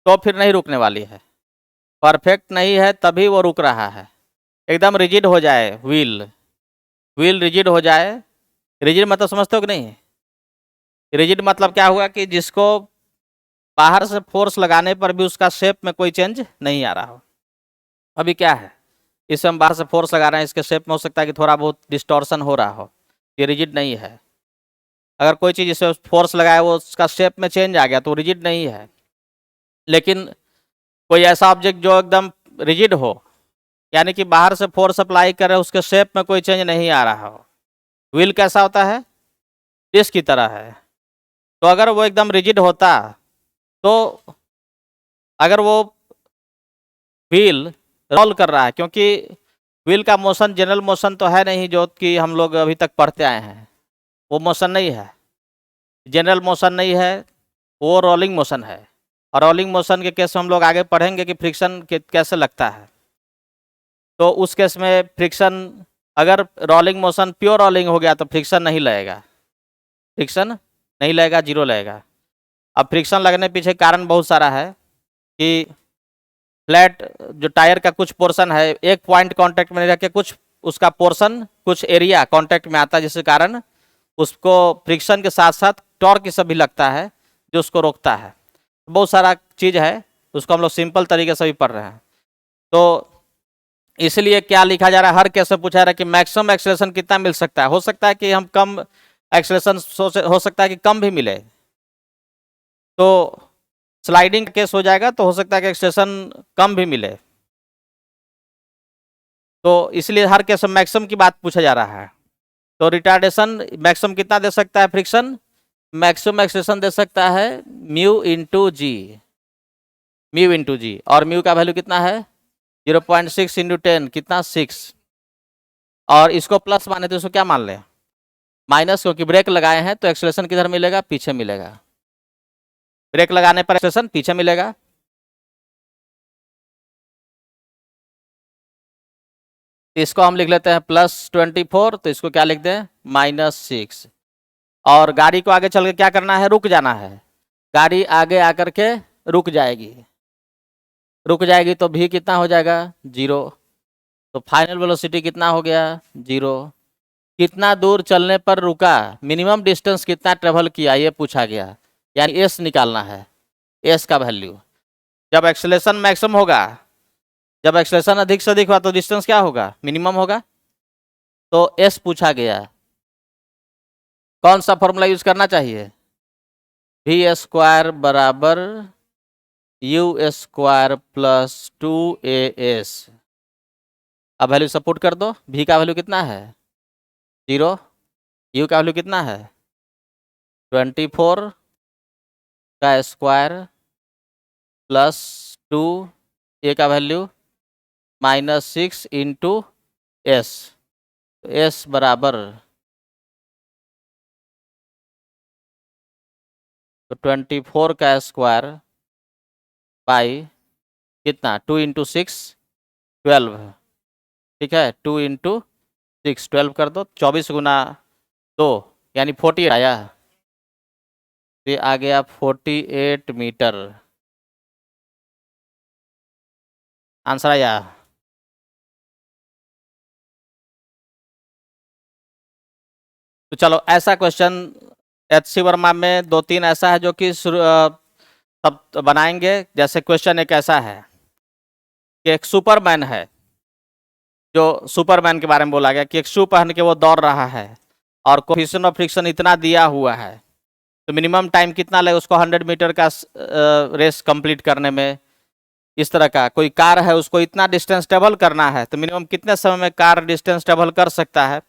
[SPEAKER 1] तो फिर नहीं रुकने वाली है। परफेक्ट नहीं है तभी वो रुक रहा है। एकदम रिजिड हो जाए व्हील, व्हील रिजिड हो जाए। रिजिड मतलब समझते हो कि नहीं? रिजिड मतलब क्या हुआ कि जिसको बाहर से फोर्स लगाने पर भी उसका शेप में कोई चेंज नहीं आ रहा हो। अभी क्या है, इसे हम बाहर से फोर्स लगा रहे हैं, इसके शेप में हो सकता है कि थोड़ा बहुत डिस्टॉर्शन हो रहा हो, ये रिजिड नहीं है। अगर कोई चीज़ इसे फोर्स लगाए वो उसका शेप में चेंज आ गया तो रिजिड नहीं है। लेकिन कोई ऐसा ऑब्जेक्ट जो एकदम रिजिड हो, यानी कि बाहर से फोर्स अप्लाई करे उसके शेप में कोई चेंज नहीं आ रहा हो। व्हील कैसा होता है? डिस्क की तरह है। तो अगर वो एकदम रिजिड होता तो अगर वो व्हील रोल कर रहा है, क्योंकि व्हील का मोशन जनरल मोशन तो है नहीं जो कि हम लोग अभी तक पढ़ते आए हैं, वो मोशन नहीं है, जनरल मोशन नहीं है, वो रोलिंग मोशन है। और रोलिंग मोशन के केस में हम लोग आगे पढ़ेंगे कि फ्रिक्शन कैसे लगता है। तो उस केस में फ्रिक्शन, अगर रोलिंग मोशन प्योर रोलिंग हो गया तो फ्रिक्शन नहीं लगेगा, फ्रिक्शन नहीं लगेगा, जीरो लगेगा। अब फ्रिक्शन लगने पीछे कारण बहुत सारा है कि फ्लैट जो टायर का कुछ पोर्शन है एक पॉइंट कांटेक्ट में रख के कुछ उसका पोर्शन कुछ एरिया कांटेक्ट में आता है, जिसके कारण उसको फ्रिक्शन के साथ साथ टॉर्क सब भी लगता है जो उसको रोकता है। बहुत सारा चीज़ है, उसको हम लोग सिंपल तरीके से भी पढ़ रहे हैं। तो इसलिए क्या लिखा जा रहा है, हर केस में पूछा जा रहा है कि मैक्सिमम एक्सेलरेशन कितना मिल सकता है। हो सकता है कि हम कम एक्सेलरेशन, हो सकता है कि कम भी मिले। तो स्लाइडिंग केस हो जाएगा तो हो सकता है कि एक्सेलरेशन कम भी मिले। तो इसलिए हर केस में मैक्सिमम की बात पूछा जा रहा है। तो रिटार्डेशन मैक्सिमम कितना दे सकता है फ्रिक्शन? मैक्सिमम एक्सेलरेशन दे सकता है म्यू इंटू जी, म्यू इंटू जी। और म्यू का वैल्यू कितना है? 0.6 इंटू 10 कितना? 6। और इसको प्लस माने तो इसको क्या मान लें? माइनस, क्योंकि ब्रेक लगाए हैं तो एक्सेलरेशन किधर मिलेगा? पीछे मिलेगा। ब्रेक लगाने पर एक्सेलरेशन पीछे मिलेगा। इसको हम लिख लेते हैं +24, तो इसको क्या लिख दें? -6। और गाड़ी को आगे चल के क्या करना है? रुक जाना है। गाड़ी आगे आकर के रुक जाएगी, रुक जाएगी तो भी कितना हो जाएगा? 0। तो फाइनल वेलोसिटी कितना हो गया? 0। कितना दूर चलने पर रुका? मिनिमम डिस्टेंस कितना ट्रेवल किया ये पूछा गया, यानी एस निकालना है, एस का वैल्यू। जब एक्सेलरेशन मैक्सिमम होगा, जब एक्सेलरेशन अधिक से अधिक हुआ तो डिस्टेंस क्या होगा? मिनिमम होगा। तो एस पूछा गया। कौन सा फॉर्मूला यूज करना चाहिए? v² बराबर u² + 2as। अब वैल्यू सपोर्ट कर दो। v का वैल्यू कितना है? 0। u का वैल्यू कितना है? 24 का स्क्वायर प्लस 2, a का वैल्यू -6 इंटू एस। एस बराबर तो 24 का स्क्वायर बाई कितना? 2 इंटू 6 12, ठीक है। 2 इंटू 6 12 कर दो, 24 गुना 2 यानी 48 आया। ये आ गया 48 मीटर। आंसर आया। तो चलो ऐसा क्वेश्चन HC वर्मा में 2-3 ऐसा है जो कि सब बनाएंगे। जैसे क्वेश्चन एक ऐसा है कि एक सुपरमैन है जो सुपरमैन के बारे में बोला गया कि एक शू पहन के वो दौड़ रहा है और कोफिशिएंट ऑफ फ्रिक्शन इतना दिया हुआ है, तो मिनिमम टाइम कितना लगेगा उसको 100 मीटर का रेस कंप्लीट करने में। इस तरह का कोई कार है, उसको इतना डिस्टेंस ट्रेवल करना है, तो मिनिमम कितने समय में कार डिस्टेंस ट्रेवल कर सकता है।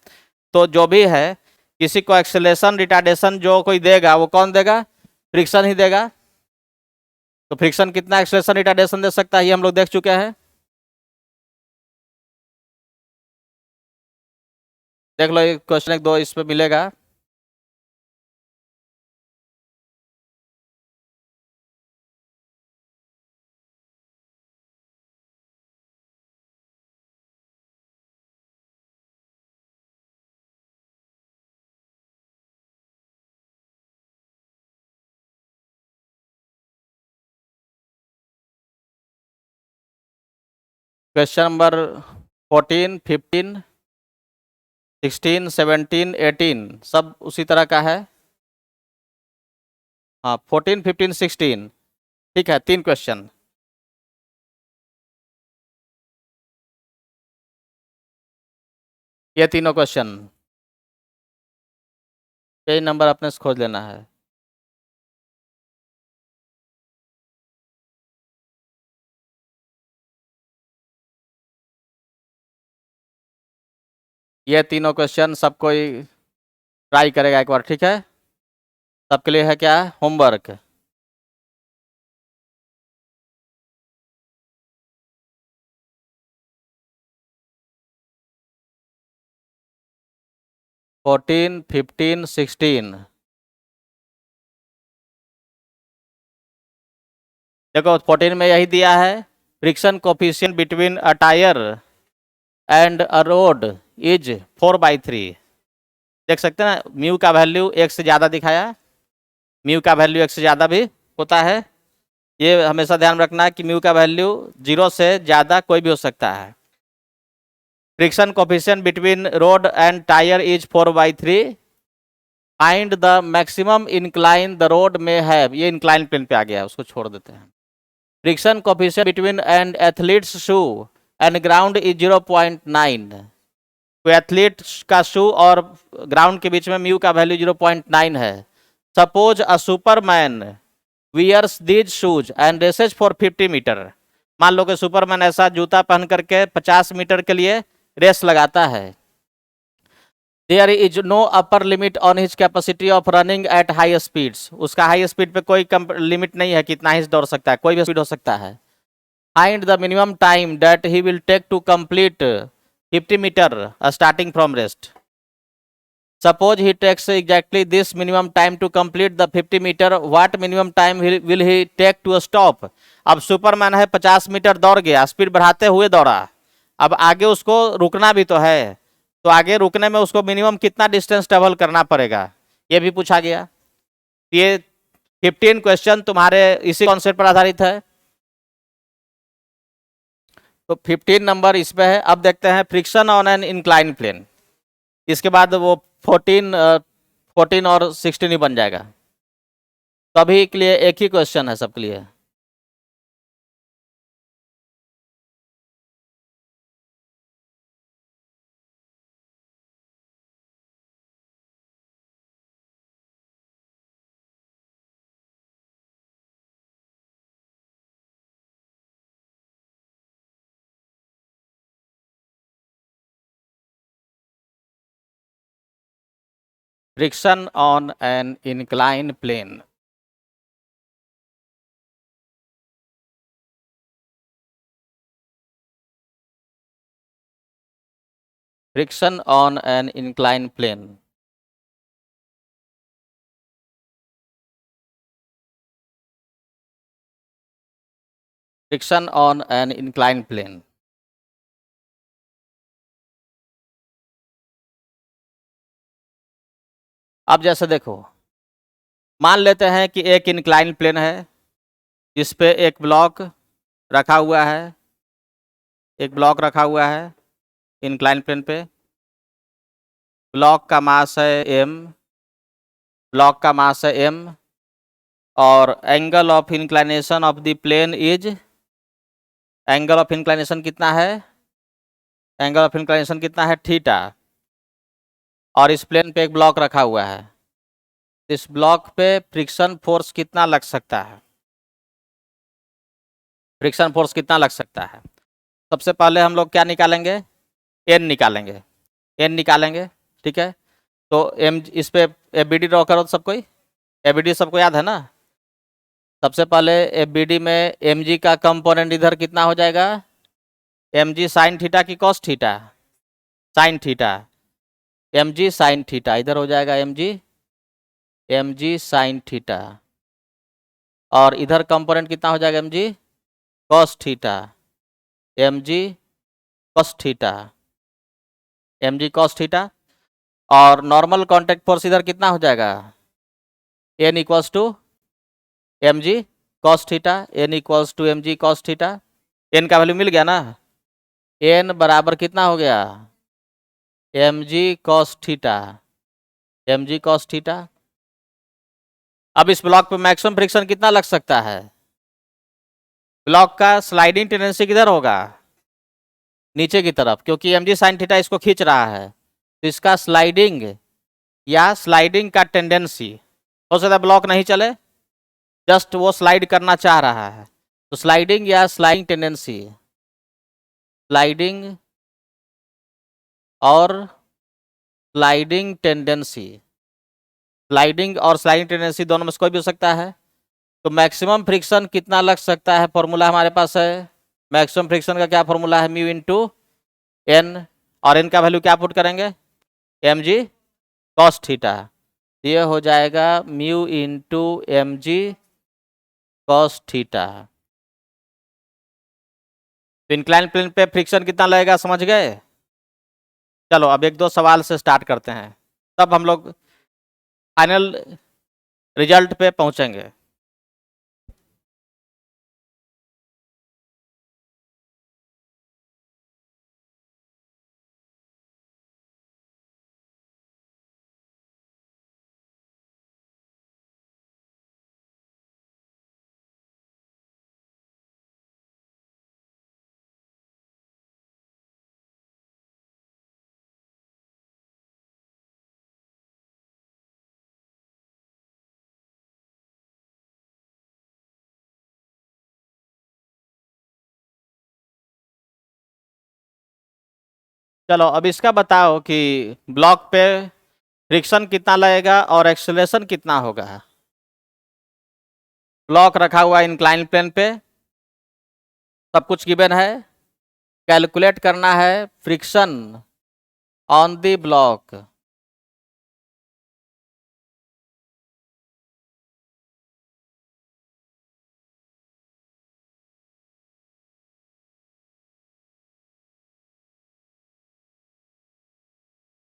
[SPEAKER 1] तो जो भी है, किसी को एक्सेलरेशन रिटार्डेशन जो कोई देगा वो कौन देगा? फ्रिक्शन ही देगा। तो फ्रिक्शन कितना एक्सेलरेशन रिटार्डेशन दे सकता है ये हम लोग देख चुके हैं। देख लो, एक क्वेश्चन एक दो इस पे मिलेगा। क्वेश्चन नंबर 14, 15, 16, 17, 18 सब उसी तरह का है। हाँ, 14, 15, 16, ठीक है, 3 क्वेश्चन। ये तीनों क्वेश्चन पेज नंबर अपने से खोज लेना है। ये तीनों क्वेश्चन सब कोई ट्राई करेगा एक बार, ठीक है। सबके लिए है क्या? होमवर्क। फोर्टीन, 15, 16। देखो 14 में यही दिया है, friction coefficient between a tyre and a road is 4/3। देख सकते हैं ना, म्यू का वैल्यू 1 से ज़्यादा दिखाया, म्यू का वैल्यू 1 से ज़्यादा भी होता है। ये हमेशा ध्यान रखना है कि म्यू का वैल्यू 0 से ज़्यादा कोई भी हो सकता है। Friction coefficient between road and tyre is 4/3। Find the maximum incline the road में है। ये इंक्लाइन प्लेन पे आ गया है, उसको छोड़ देते हैं। Friction coefficient between and athletes shoe and ground is 0.9। कोई एथलीट का शू और ग्राउंड के बीच में म्यू का वैल्यू 0.9 है। Suppose a superman wears these shoes and races for 50 metre. मान लो कि सुपरमैन ऐसा जूता पहन करके 50 मीटर के लिए रेस लगाता है। There is no upper limit on his capacity of running at high speeds. उसका हाई स्पीड पे कोई लिमिट नहीं है, कितना ही दौड़ सकता है, कोई भी स्पीड हो सकता है। Find the minimum time that he will take to complete 50 metre starting from rest. Suppose he takes exactly this minimum time to complete the 50 meter. What minimum time will he take to stop? अब Superman है, 50 metre दौड़ गया, speed बढ़ाते हुए दौड़ा, अब आगे उसको रुकना भी तो है, तो आगे रुकने में उसको मिनिमम कितना डिस्टेंस ट्रेवल करना पड़ेगा, ये भी पूछा गया। ये 15 क्वेश्चन तुम्हारे इसी कॉन्सेप्ट पर आधारित है। तो 15 नंबर इस पे है। अब देखते हैं friction on an incline plane. इसके बाद वो 14 और 16 ही बन जाएगा। तो अभी के लिए एक ही क्वेश्चन है सबके लिए। Friction on an incline plane. Friction on an incline plane. Friction on an incline plane. अब जैसे देखो, मान लेते हैं कि एक इंक्लाइन प्लेन है, इस पे एक ब्लॉक रखा हुआ है, एक ब्लॉक रखा हुआ है इंक्लाइन प्लेन पे। ब्लॉक का मास है m, ब्लॉक का मास है m, और angle of inclination of the plane is, angle of inclination कितना है? एंगल ऑफ इंक्लाइनेशन कितना है, थीटा। और इस प्लेन पे एक ब्लॉक रखा हुआ है, इस ब्लॉक पे फ्रिक्शन फोर्स कितना लग सकता है, फ्रिक्शन फोर्स कितना लग सकता है। सबसे पहले हम लोग क्या निकालेंगे, एन निकालेंगे, एन निकालेंगे। ठीक है, तो एम इस पे एफ बी डी ड्रॉ करो सब कोई, एफ बी डी सबको याद है ना। सबसे पहले एफ बी डी में एम जी का कंपोनेंट इधर कितना हो जाएगा, एम जी साइन थीटा की cos theta, sine theta, M G sine theta इधर हो जाएगा, एम जी साइन थीटा। और इधर कंपोनेंट कितना हो जाएगा, M G cos theta, M G cos theta, M G cos theta. और नॉर्मल कॉन्टैक्ट फोर्स इधर कितना हो जाएगा, N equals to M G cos theta, N equals to M G cos theta. N का value मिल गया ना, N बराबर कितना हो गया, M G cos theta, M G cos theta. अब इस ब्लॉक पे मैक्सिमम फ्रिक्शन कितना लग सकता है, ब्लॉक का स्लाइडिंग टेंडेंसी किधर होगा, नीचे की तरफ, क्योंकि एम जी साइन थीटा इसको खींच रहा है, तो इसका स्लाइडिंग या स्लाइडिंग का टेंडेंसी, हो सकता है ब्लॉक नहीं चले, जस्ट वो स्लाइड करना चाह रहा है, तो स्लाइडिंग या स्लाइडिंग टेंडेंसी, स्लाइडिंग और स्लाइडिंग टेंडेंसी, स्लाइडिंग और स्लाइडिंग टेंडेंसी दोनों में से कोई भी हो सकता है। तो मैक्सिमम फ्रिक्शन कितना लग सकता है, फॉर्मूला हमारे पास है, मैक्सिमम फ्रिक्शन का क्या फॉर्मूला है, म्यू इंटू एन, और एन का वैल्यू क्या पुट करेंगे, एम जी कॉस थीटा। ये हो जाएगा mu into M G cos theta. तो इंक्लाइन प्लेन पे फ्रिक्शन कितना लगेगा, समझ गए। चलो अब एक दो सवाल से स्टार्ट करते हैं, तब हम लोग फाइनल रिजल्ट पे पहुंचेंगे। चलो अब इसका बताओ कि ब्लॉक पे फ्रिक्शन कितना लगेगा और एक्सेलरेशन कितना होगा। ब्लॉक रखा हुआ इंक्लाइन प्लेन पे, सब कुछ गिवन है, कैलकुलेट करना है friction on the block.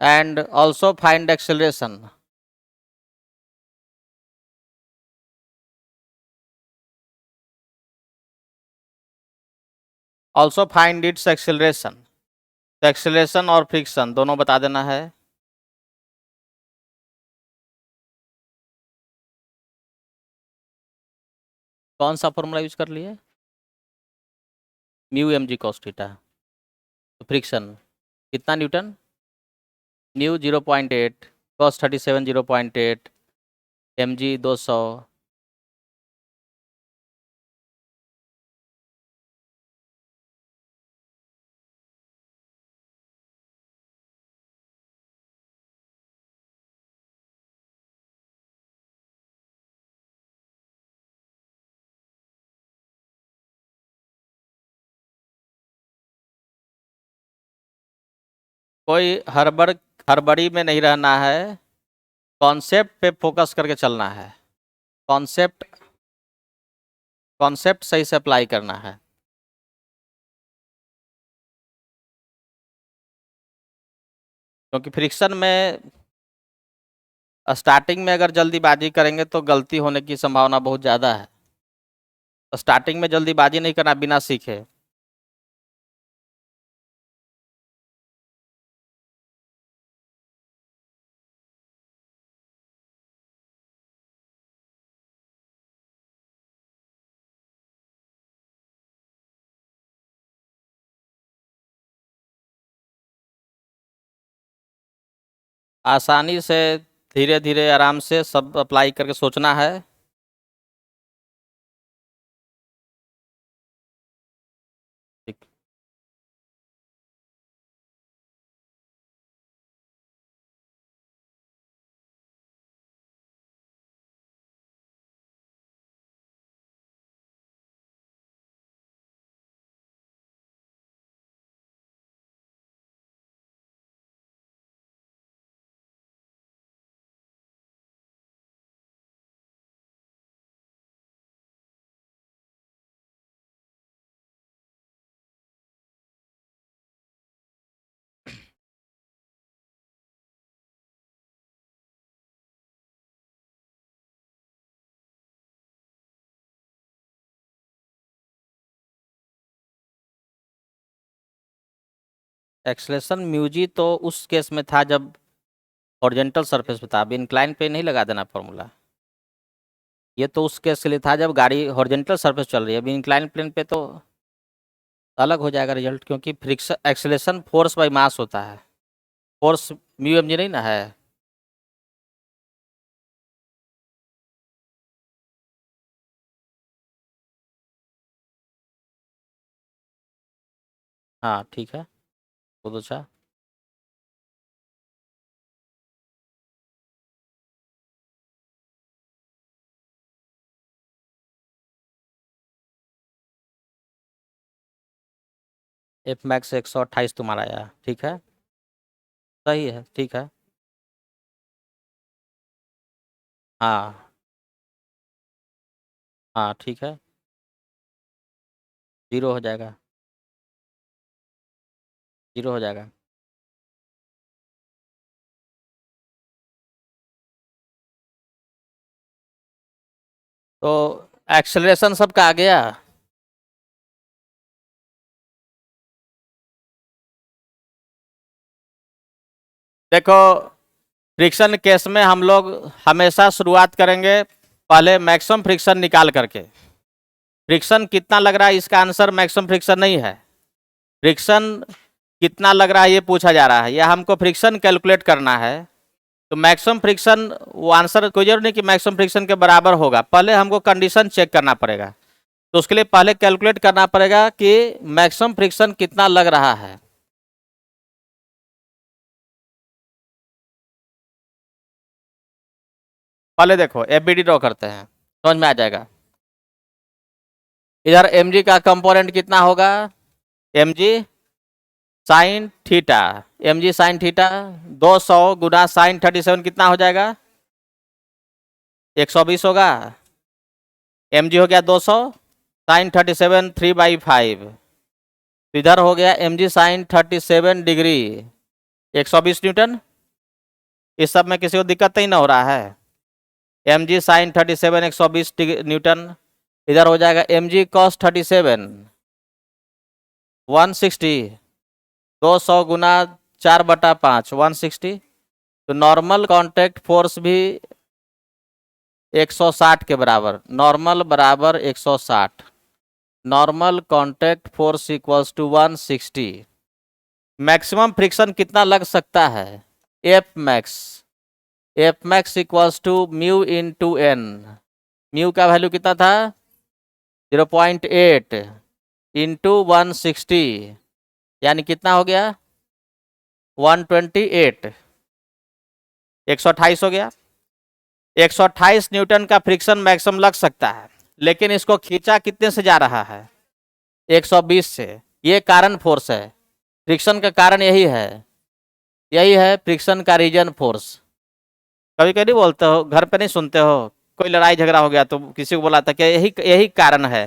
[SPEAKER 1] And also find acceleration. Also find its acceleration, तो एक्सेलरेशन और फ्रिक्शन दोनों बता देना है। कौन सा फॉर्मूला यूज कर लिए, mu M G cos theta. तो फ्रिक्शन कितना newton, mu 0.8, cos 37 0.8, M G 200। कोई हड़बड़ी में नहीं रहना है, कॉन्सेप्ट पे फोकस करके चलना है, कॉन्सेप्ट कॉन्सेप्ट सही से अप्लाई करना है। क्योंकि फ्रिक्शन में स्टार्टिंग में अगर जल्दीबाजी करेंगे तो गलती होने की संभावना बहुत ज़्यादा है, तो स्टार्टिंग में जल्दीबाजी नहीं करना बिना सीखे। आसानी से धीरे धीरे आराम से सब अप्लाई करके सोचना है। ठीक। एक्सलेशन म्यूजी तो उस केस में था जब हॉरिजॉन्टल सरफेस पे था, अब इंक्लाइन पे नहीं लगा देना फॉर्मूला। ये तो उस केस के लिए था जब गाड़ी हॉरिजॉन्टल सरफेस चल रही है, अभी इंक्लाइन प्लेन पे तो अलग हो जाएगा रिजल्ट, क्योंकि friction acceleration force by mass होता है, फोर्स म्यू एम जी नहीं ना है। हाँ ठीक है, बहुत अच्छा। एफ मैक्स 128 तुम्हारा आया, ठीक है, सही है, ठीक है। हाँ हाँ ठीक है, 0 हो जाएगा, 0 हो जाएगा। तो एक्सेलरेशन सबका आ गया। देखो, फ्रिक्शन केस में हम लोग हमेशा शुरुआत करेंगे पहले मैक्सिमम फ्रिक्शन निकाल करके। फ्रिक्शन कितना लग रहा है, इसका आंसर मैक्सिमम फ्रिक्शन नहीं है, फ्रिक्शन कितना लग रहा है ये पूछा जा रहा है, या हमको फ्रिक्शन कैलकुलेट करना है। तो मैक्सिमम फ्रिक्शन, वो आंसर कोई जरूर नहीं कि मैक्सिमम फ्रिक्शन के बराबर होगा, पहले हमको कंडीशन चेक करना पड़ेगा। तो उसके लिए पहले कैलकुलेट करना पड़ेगा कि मैक्सिमम फ्रिक्शन कितना लग रहा है। पहले देखो एफबीडी ड्रॉ करते हैं, समझ में आ जाएगा। इधर mg का कंपोनेंट कितना होगा, mg sine theta, mg sine theta 200 गुना साइन 37 कितना हो जाएगा, 120 होगा। mg हो गया 200, साइन 37 3/5, इधर हो गया mg साइन 37 डिग्री 120 न्यूटन। इस सब में किसी को दिक्कत नहीं ना हो रहा है। mg साइन 37 120 न्यूटन, इधर हो जाएगा mg कॉस 37 160, 200 गुना 4/5 160। तो नॉर्मल कांटेक्ट फोर्स भी 160 के बराबर, नॉर्मल बराबर 160, normal contact force equals to 160। Maximum friction कितना लग सकता है, F max, F max equals to mu into N, mu का वैल्यू कितना था 0.8 इंटू 160, यानी कितना हो गया 128, 128 हो गया। 128 न्यूटन का फ्रिक्शन मैक्सिमम लग सकता है, लेकिन इसको खींचा कितने से जा रहा है, 120 से। ये कारण फोर्स है, फ्रिक्शन का कारण यही है, यही है फ्रिक्शन का रीजन फोर्स। कभी कभी बोलते हो, घर पे नहीं सुनते हो, कोई लड़ाई झगड़ा हो गया तो किसी को बोला था कि यही यही कारण है,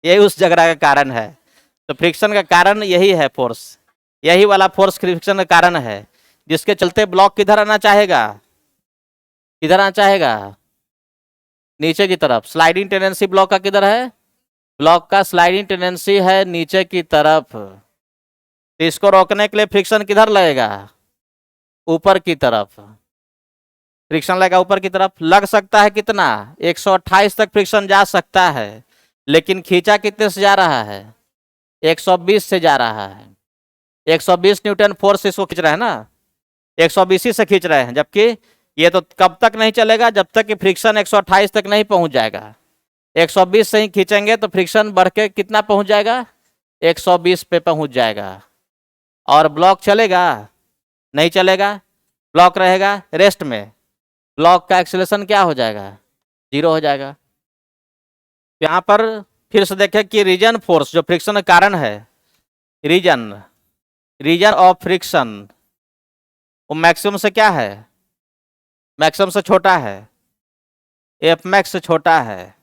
[SPEAKER 1] यही उस झगड़ा का कारण है। तो फ्रिक्शन का कारण यही है फोर्स, यही वाला फोर्स फ्रिक्शन का कारण है, जिसके चलते ब्लॉक किधर आना चाहेगा, किधर आना चाहेगा, नीचे की तरफ। स्लाइडिंग टेंडेंसी ब्लॉक का किधर है, ब्लॉक का स्लाइडिंग टेंडेंसी है नीचे की तरफ। तो इसको रोकने के लिए फ्रिक्शन किधर लगेगा, ऊपर की तरफ। फ्रिक्शन लगेगा ऊपर की तरफ, लग सकता है कितना 128 तक फ्रिक्शन जा सकता है, लेकिन खींचा कितने से जा रहा है 120 से जा रहा है। 120 न्यूटन फोर्स इसको खींच रहा है ना, 120 ही से खींच रहे हैं, जबकि ये तो कब तक नहीं चलेगा, जब तक कि फ्रिक्शन 128 तक नहीं पहुंच जाएगा। 120 से ही खींचेंगे तो फ्रिक्शन बढ़ के कितना पहुंच जाएगा, 120 पे पहुंच जाएगा। और ब्लॉक चलेगा, नहीं चलेगा, ब्लॉक रहेगा रेस्ट में। ब्लॉक का एक्सीलरेशन क्या हो जाएगा, 0 हो जाएगा। यहाँ पर फिर से देखें कि रीजन फोर्स जो फ्रिक्शन का कारण है, रीजन रीजन ऑफ फ्रिक्शन वो मैक्सिमम से क्या है, मैक्सिमम से छोटा है, एफ मैक्स से छोटा है,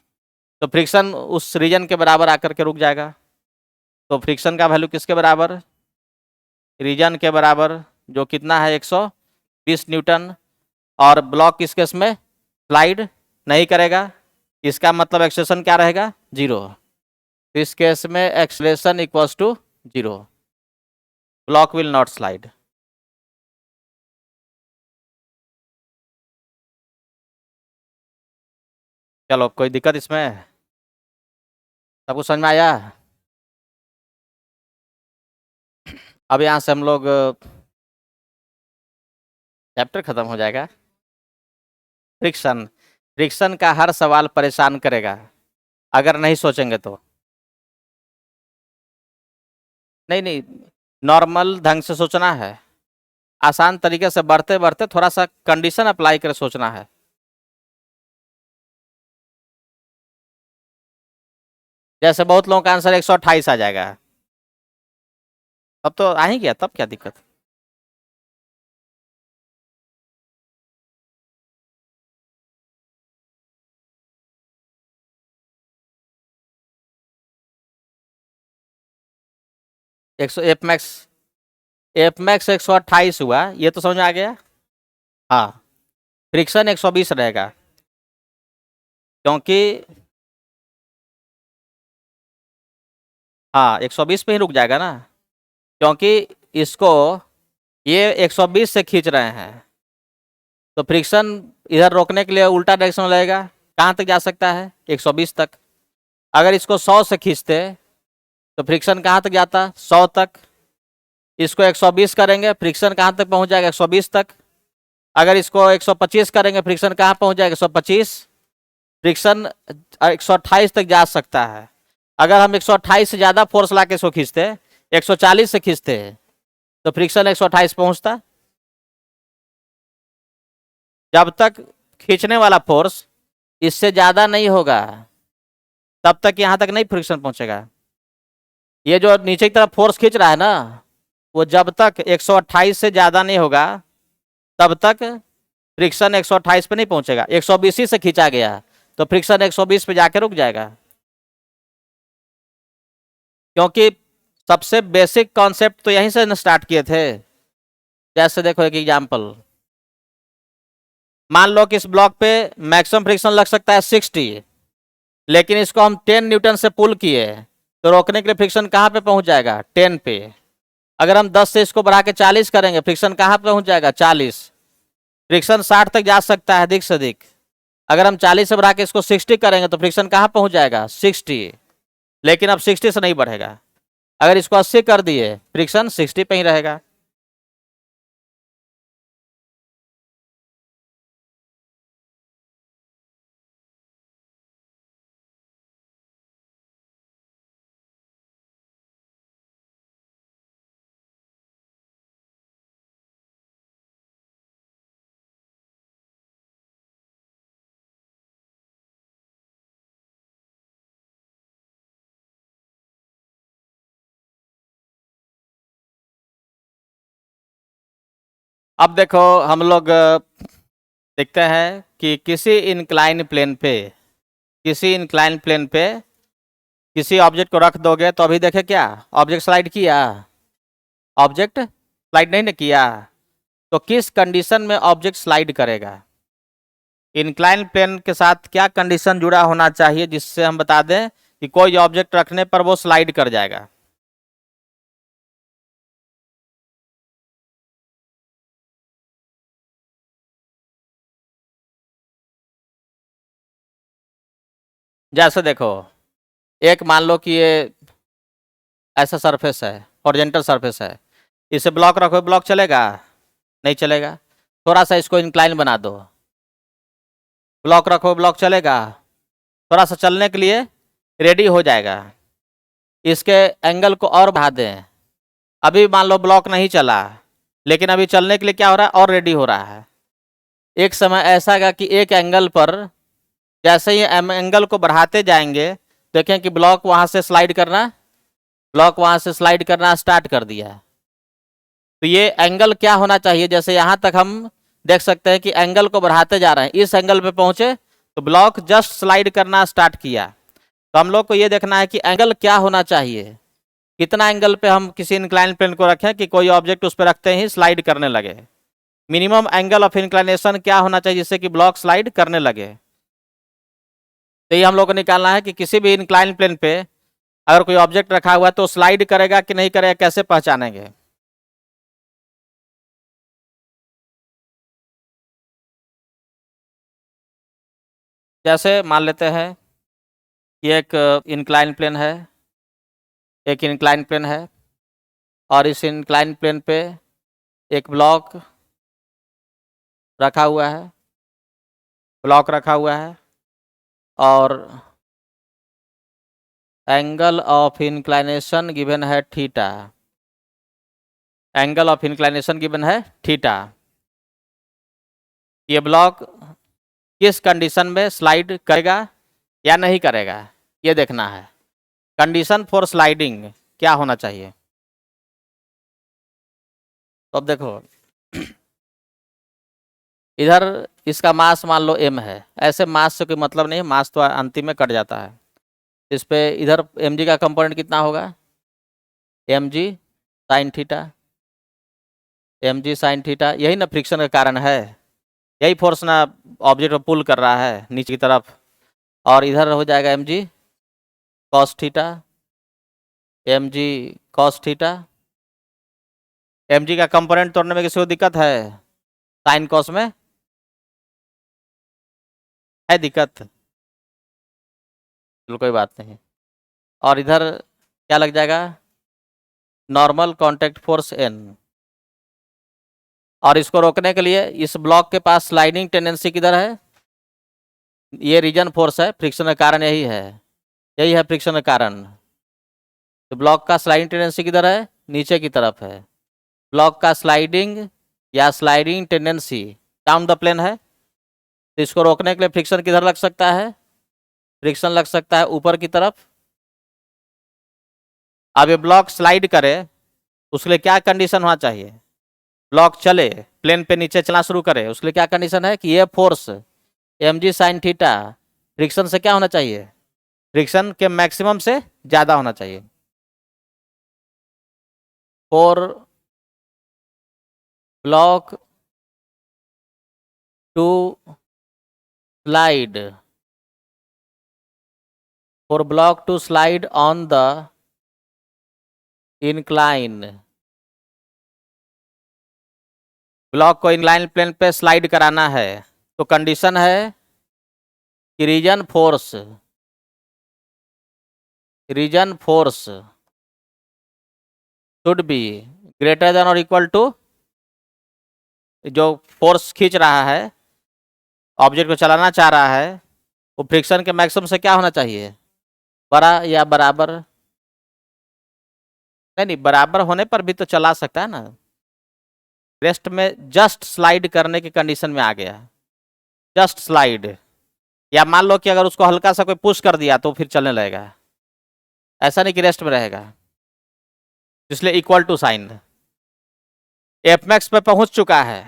[SPEAKER 1] तो फ्रिक्शन उस रीजन के बराबर आकर के रुक जाएगा। तो फ्रिक्शन का वैल्यू किसके बराबर, रीजन के बराबर, जो कितना है 120 न्यूटन। और ब्लॉक किस केस में स्लाइड नहीं करेगा, इसका मतलब एक्सेलेरेशन क्या रहेगा, 0। इस केस में acceleration equals to 0, block will not slide. चलो कोई दिक्कत इसमें, सबको समझ में आया। अब यहाँ से हम लोग चैप्टर खत्म हो जाएगा। फ्रिक्शन, फ्रिक्शन का हर सवाल परेशान करेगा अगर नहीं सोचेंगे तो। नहीं नहीं, नॉर्मल ढंग से सोचना है, आसान तरीके से बढ़ते बढ़ते थोड़ा सा कंडीशन अप्लाई कर सोचना है। जैसे बहुत लोगों का आंसर 128 आ जाएगा, अब तो आ ही गया, तब क्या दिक्कत। एक सौ एफ मैक्स 128 हुआ, ये तो समझ में आ गया। हाँ, फ्रिक्शन 120 रहेगा, क्योंकि हाँ 120 पे ही रुक जाएगा ना, क्योंकि इसको ये 120 से खींच रहे हैं, तो फ्रिक्शन इधर रोकने के लिए उल्टा डायरेक्शन में लगेगा। कहाँ तक जा सकता है, 120 तक। अगर इसको 100 से खींचते तो फ्रिक्शन कहाँ तक जाता, 100 तक। इसको 120 करेंगे, फ्रिक्शन कहाँ तक पहुँच जाएगा, 120 तक। अगर इसको 125 करेंगे, फ्रिक्शन कहाँ पहुँच जाएगा, 125। फ्रिक्शन 128 तक जा सकता है। अगर हम 128 से ज़्यादा फोर्स ला के इसको खींचते, 140 से खींचते, तो फ्रिक्शन 128 पहुँचता। जब तक खींचने वाला फोर्स इससे ज़्यादा नहीं होगा, तब तक यहाँ तक नहीं फ्रिक्शन पहुँचेगा। ये जो नीचे की तरफ फोर्स खींच रहा है ना, वो जब तक 128 से ज़्यादा नहीं होगा तब तक फ्रिक्शन 128 पे नहीं पहुँचेगा। 120 से खींचा गया तो फ्रिक्शन 120 पे जाके रुक जाएगा, क्योंकि सबसे बेसिक कॉन्सेप्ट तो यहीं से स्टार्ट किए थे। जैसे देखो एक एग्जांपल, मान लो कि इस ब्लॉक पे मैक्सिमम फ्रिक्शन लग सकता है 60, लेकिन इसको हम 10 न्यूटन से पुल किए, तो रोकने के लिए फ्रिक्शन कहाँ पे पहुंच जाएगा, 10 पे। अगर हम 10 से इसको बढ़ा के 40 करेंगे, फ्रिक्शन कहाँ पे पहुंच जाएगा, 40। फ्रिक्शन 60 तक जा सकता है अधिक से अधिक। अगर हम 40 से बढ़ा के इसको 60 करेंगे तो फ्रिक्शन कहाँ पहुंच जाएगा, 60। लेकिन अब 60 से नहीं बढ़ेगा। अगर इसको 80 कर दिए, फ्रिक्शन 60 पे ही रहेगा। अब देखो हम लोग देखते हैं कि किसी इंक्लाइन प्लेन पे, किसी इंक्लाइन प्लेन पे किसी ऑब्जेक्ट को रख दोगे तो अभी देखे क्या, ऑब्जेक्ट स्लाइड किया, ऑब्जेक्ट स्लाइड नहीं ना किया, तो किस कंडीशन में ऑब्जेक्ट स्लाइड करेगा। इंक्लाइन प्लेन के साथ क्या कंडीशन जुड़ा होना चाहिए जिससे हम बता दें कि कोई ऑब्जेक्ट रखने पर वो स्लाइड कर जाएगा। जैसे देखो, एक मान लो कि ये ऐसा सरफेस है, हॉरिजॉन्टल सरफेस है, इसे ब्लॉक रखो, ब्लॉक चलेगा, नहीं चलेगा। थोड़ा सा इसको इंक्लाइन बना दो, ब्लॉक रखो, ब्लॉक चलेगा। थोड़ा सा चलने के लिए रेडी हो जाएगा। इसके एंगल को और बढ़ा दें। अभी मान लो ब्लॉक नहीं चला, लेकिन अभी चलने के लिए क्या हो रहा है, और रेडी हो रहा है। एक समय ऐसा आएगा कि एक एंगल पर जैसे ही एंगल को बढ़ाते जाएंगे, देखें कि ब्लॉक वहां से स्लाइड करना, ब्लॉक वहां से स्लाइड करना स्टार्ट कर दिया। तो ये एंगल क्या होना चाहिए, जैसे यहां तक हम देख सकते हैं कि एंगल को बढ़ाते जा रहे हैं, इस एंगल पे पहुंचे तो ब्लॉक जस्ट स्लाइड करना स्टार्ट किया। तो हम लोग को ये देखना है कि एंगल क्या होना चाहिए, कितना एंगल पे हम किसी इंक्लाइन प्लेन को रखें कि कोई ऑब्जेक्ट उस पर रखते ही स्लाइड करने लगे। मिनिमम एंगल ऑफ इंक्लाइनेशन क्या होना चाहिए जिससे कि ब्लॉक स्लाइड करने लगे। तो ये हम लोग को निकालना है कि किसी भी इंक्लाइन प्लेन पे अगर कोई ऑब्जेक्ट रखा हुआ है तो स्लाइड करेगा कि नहीं करेगा, कैसे पहचानेंगे। जैसे मान लेते हैं ये एक इंक्लाइन प्लेन है, एक इंक्लाइन प्लेन है, और इस इंक्लाइन प्लेन पे एक ब्लॉक रखा हुआ है, ब्लॉक रखा हुआ है, और एंगल ऑफ इंक्लाइनेशन गिवन है theta, angle of inclination given है थीटा। ये ब्लॉक किस कंडीशन में स्लाइड करेगा या नहीं करेगा, ये देखना है। कंडीशन फॉर स्लाइडिंग क्या होना चाहिए। तो अब देखो इधर इसका मास मान लो m है, ऐसे मास से कोई मतलब नहीं है, मास तो अंतिम में कट जाता है। इस पे इधर mg का कंपोनेंट कितना होगा, mg sine theta, mg sine theta. यही ना फ्रिक्शन का कारण है, यही फोर्स ना ऑब्जेक्ट को पुल कर रहा है नीचे की तरफ। और इधर हो जाएगा mg cos theta, mg cos theta. mg का कंपोनेंट तोड़ने में किसी को दिक्कत है, साइन कॉस में है दिक्कत, चलो कोई बात नहीं। और इधर क्या लग जाएगा, नॉर्मल कांटेक्ट फोर्स n। और इसको रोकने के लिए इस ब्लॉक के पास स्लाइडिंग टेंडेंसी किधर है, ये रीजन फोर्स है, फ्रिक्शन का कारण यही है, यही है फ्रिक्शन का कारण। तो ब्लॉक का स्लाइडिंग टेंडेंसी किधर है, नीचे की तरफ है। ब्लॉक का स्लाइडिंग या sliding tendency down the plane है। तो इसको रोकने के लिए फ्रिक्शन किधर लग सकता है, फ्रिक्शन लग सकता है ऊपर की तरफ। अब ये ब्लॉक स्लाइड करे उसके लिए क्या कंडीशन होना चाहिए, ब्लॉक चले प्लेन पे नीचे चलना शुरू करे, उसके लिए क्या कंडीशन है कि ये force mg sine theta friction से क्या होना चाहिए, फ्रिक्शन के मैक्सिमम से ज्यादा होना चाहिए। For block to slide, for block to slide on the incline, block को इंक्लाइन प्लेन पे स्लाइड कराना है, तो कंडीशन है कि reason force should be greater than और इक्वल टू, जो फोर्स खींच रहा है ऑब्जेक्ट को चलाना चाह रहा है वो फ्रिक्शन के मैक्सिमम से क्या होना चाहिए, बड़ा या बराबर। नहीं नहीं, बराबर होने पर भी तो चला सकता है ना, रेस्ट में जस्ट स्लाइड करने की कंडीशन में आ गया, जस्ट स्लाइड। या मान लो कि अगर उसको हल्का सा कोई पुश कर दिया तो फिर चलने लगेगा, ऐसा नहीं कि रेस्ट में रहेगा, इसलिए equal to sine. F max पे पहुंच चुका है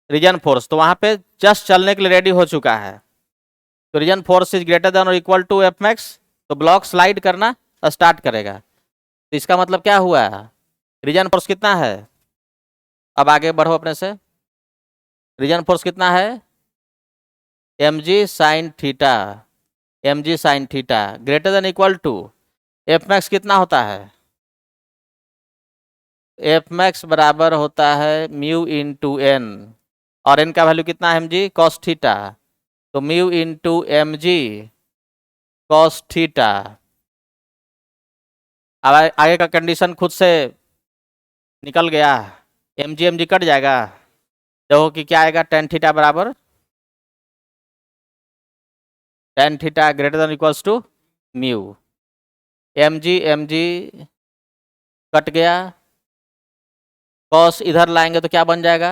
[SPEAKER 1] रीजन फोर्स, तो वहां पे जस्ट चलने के लिए रेडी हो चुका है। तो reason force is greater than और इक्वल टू एफ मैक्स, तो ब्लॉक स्लाइड करना स्टार्ट करेगा। तो इसका मतलब क्या हुआ, रीजन फोर्स कितना है, अब आगे बढ़ो अपने से, रीजन फोर्स कितना है, mg sine theta, mg sine theta greater than equal to F max कितना होता है, एफ मैक्स बराबर होता है म्यू इंटू एन, और एन का वैल्यू कितना है mg कॉस थीटा, तो mu into mg cos theta. अब आगे का कंडीशन खुद से निकल गया, mg mg कट जाएगा, देखो कि क्या आएगा, टेन थीटा बराबर tan theta greater than equals to mu. M G cut गया, कॉस इधर लाएंगे तो क्या बन जाएगा,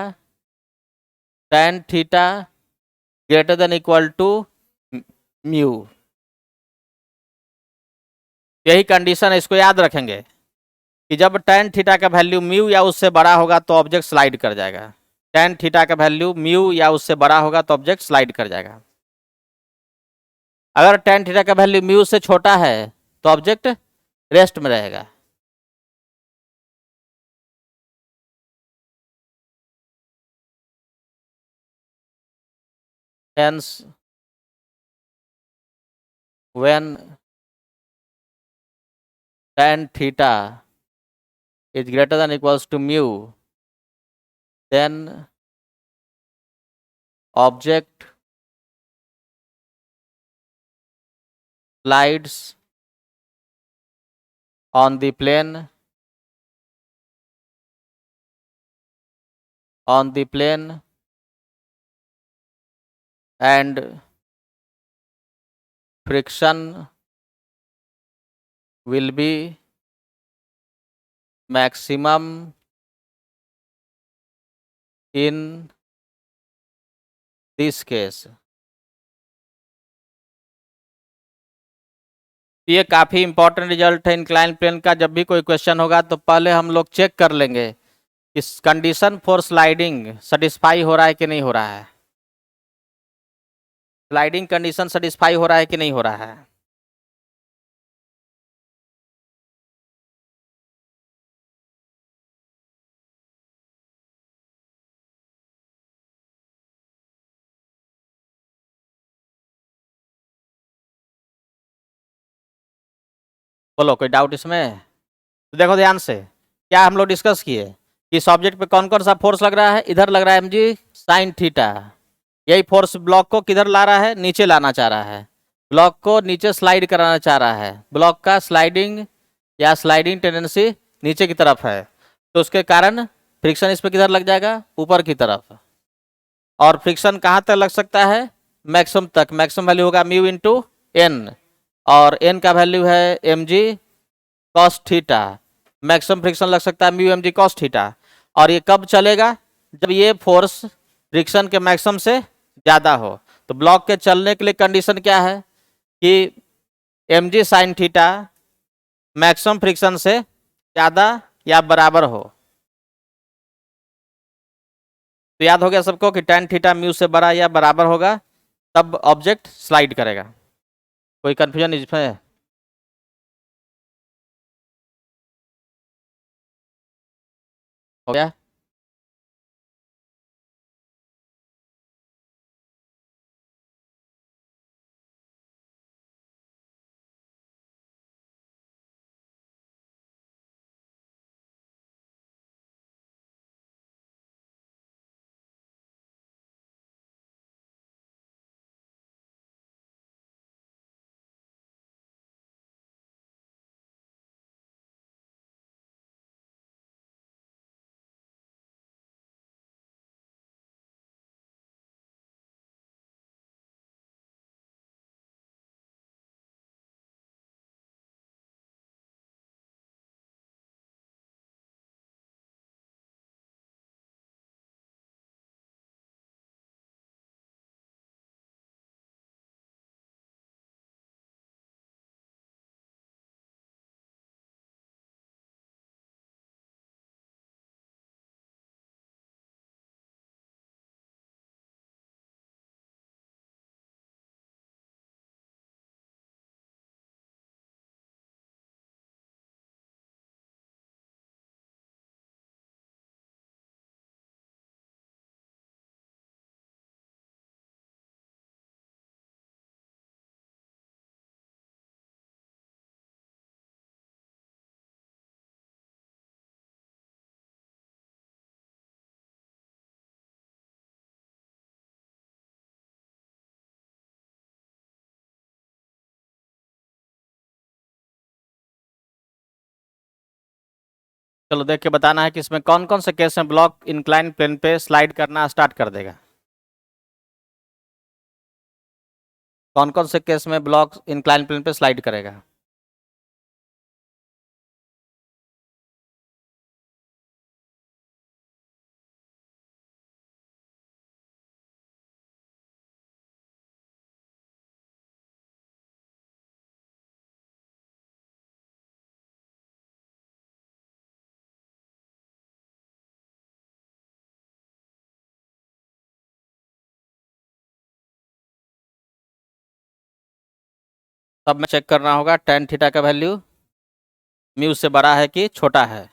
[SPEAKER 1] tan theta greater than equal to mu. यही कंडीशन है, इसको याद रखेंगे कि जब टेन थीटा का वैल्यू म्यू या उससे बड़ा होगा तो ऑब्जेक्ट स्लाइड कर जाएगा। टेन थीटा का वैल्यू म्यू या उससे बड़ा होगा तो ऑब्जेक्ट स्लाइड कर जाएगा। अगर टेन थीटा का वैल्यू म्यू से छोटा है तो ऑब्जेक्ट रेस्ट में रहेगा। Hence, when tan theta is greater than equals to mu, then object slides on the plane and friction will be maximum in this case। ये काफी इंपॉर्टेंट रिजल्ट है इंक्लाइन प्लेन का। जब भी कोई क्वेश्चन होगा तो पहले हम लोग चेक कर लेंगे इस कंडीशन फॉर स्लाइडिंग सेटिस्फाई हो रहा है कि नहीं हो रहा है, स्लाइडिंग कंडीशन सेटिस्फाई हो रहा है कि नहीं हो रहा है। बोलो कोई डाउट इसमें? तो देखो ध्यान से, क्या हम लोग डिस्कस किए कि इस ऑब्जेक्ट पे कौन कौन सा फोर्स लग रहा है, इधर लग रहा है mg साइन थीटा। यही फोर्स ब्लॉक को किधर ला रहा है, नीचे लाना चाह रहा है, ब्लॉक को नीचे स्लाइड कराना चाह रहा है। ब्लॉक का स्लाइडिंग या स्लाइडिंग टेंडेंसी नीचे की तरफ है, तो उसके कारण फ्रिक्शन इस पर किधर लग जाएगा, ऊपर की तरफ। और फ्रिक्शन कहाँ तक लग सकता है, मैक्सिमम तक। मैक्सिमम वैल्यू होगा म्यू इंटू एन, और एन का वैल्यू है mg cos theta. Maximum friction लग सकता है mu M G cos theta. और ये कब चलेगा, जब ये फोर्स फ्रिक्शन के मैक्सिमम से ज्यादा हो। तो ब्लॉक के चलने के लिए कंडीशन क्या है कि M G sine theta maximum friction से ज्यादा या बराबर हो। तो याद हो गया सबको कि टेन थीटा म्यू से बड़ा या बराबर होगा तब ऑब्जेक्ट स्लाइड करेगा। कोई कंफ्यूजन इसमें? हो गया? चलो देख के बताना है कि इसमें कौन कौन से केस में ब्लॉक इंक्लाइन प्लेन पे स्लाइड करना स्टार्ट कर देगा। कौन कौन से केस में ब्लॉक इंक्लाइन प्लेन पे स्लाइड करेगा। तब मैं चेक करना होगा टेन थीटा का वैल्यू म्यू से बड़ा है कि छोटा है।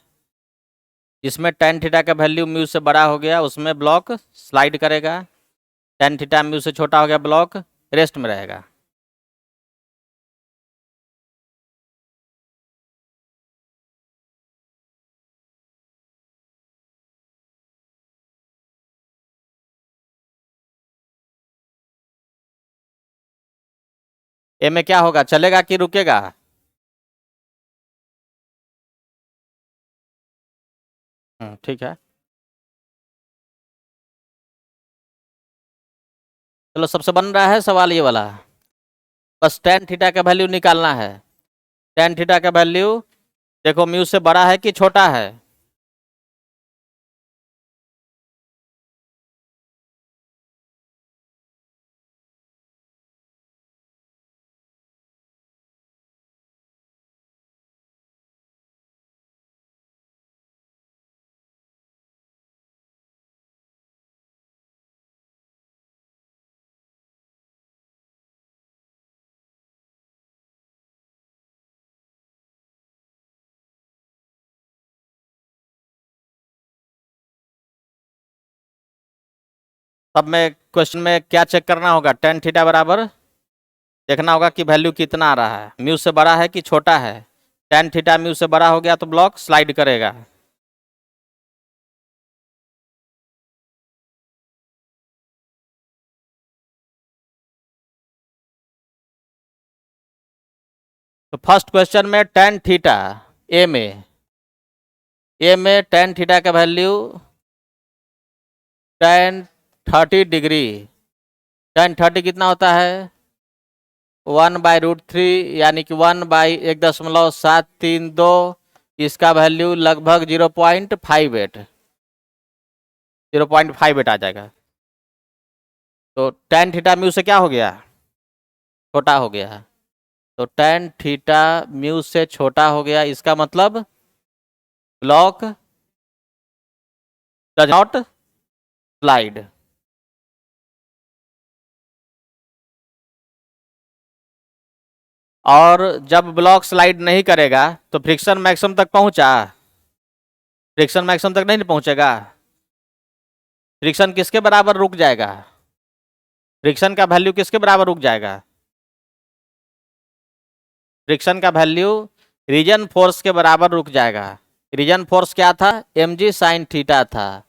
[SPEAKER 1] जिसमें टेन थीटा का वैल्यू म्यू से बड़ा हो गया उसमें ब्लॉक स्लाइड करेगा, टेन थीटा म्यू से छोटा हो गया ब्लॉक रेस्ट में रहेगा। ए में क्या होगा, चलेगा कि रुकेगा। ठीक है। चलो सबसे बन रहा है सवाल ये वाला, बस टेन थीटा का वैल्यू निकालना है। टेन थीटा का वैल्यू देखो म्यू से बड़ा है कि छोटा है। अब मैं क्वेश्चन में क्या चेक करना होगा, टेन थीटा बराबर देखना होगा कि वैल्यू कितना आ रहा है, म्यू से बड़ा है कि छोटा है। टेन थीटा म्यू से बड़ा हो गया तो ब्लॉक स्लाइड करेगा। तो फर्स्ट क्वेश्चन में टेन थीटा ए में टेन थीटा का वैल्यू टेन 30 डिग्री, टेन 30 कितना होता है 1/√3 यानी कि 1/1.732। इसका वैल्यू लगभग 0.58 आ जाएगा। तो टेन थीटा म्यू से क्या हो गया, छोटा हो गया। तो टेन थीटा म्यू से छोटा हो गया, इसका मतलब ब्लॉक डज नॉट स्लाइड। और जब ब्लॉक स्लाइड नहीं करेगा तो फ्रिक्शन मैक्सिमम तक पहुंचा, फ्रिक्शन मैक्सिमम तक नहीं पहुंचेगा। फ्रिक्शन किसके बराबर रुक जाएगा, फ्रिक्शन का वैल्यू किसके बराबर रुक जाएगा। फ्रिक्शन का वैल्यू रीजन फोर्स के बराबर रुक जाएगा। रीजन फोर्स क्या था, mg साइन थीटा था।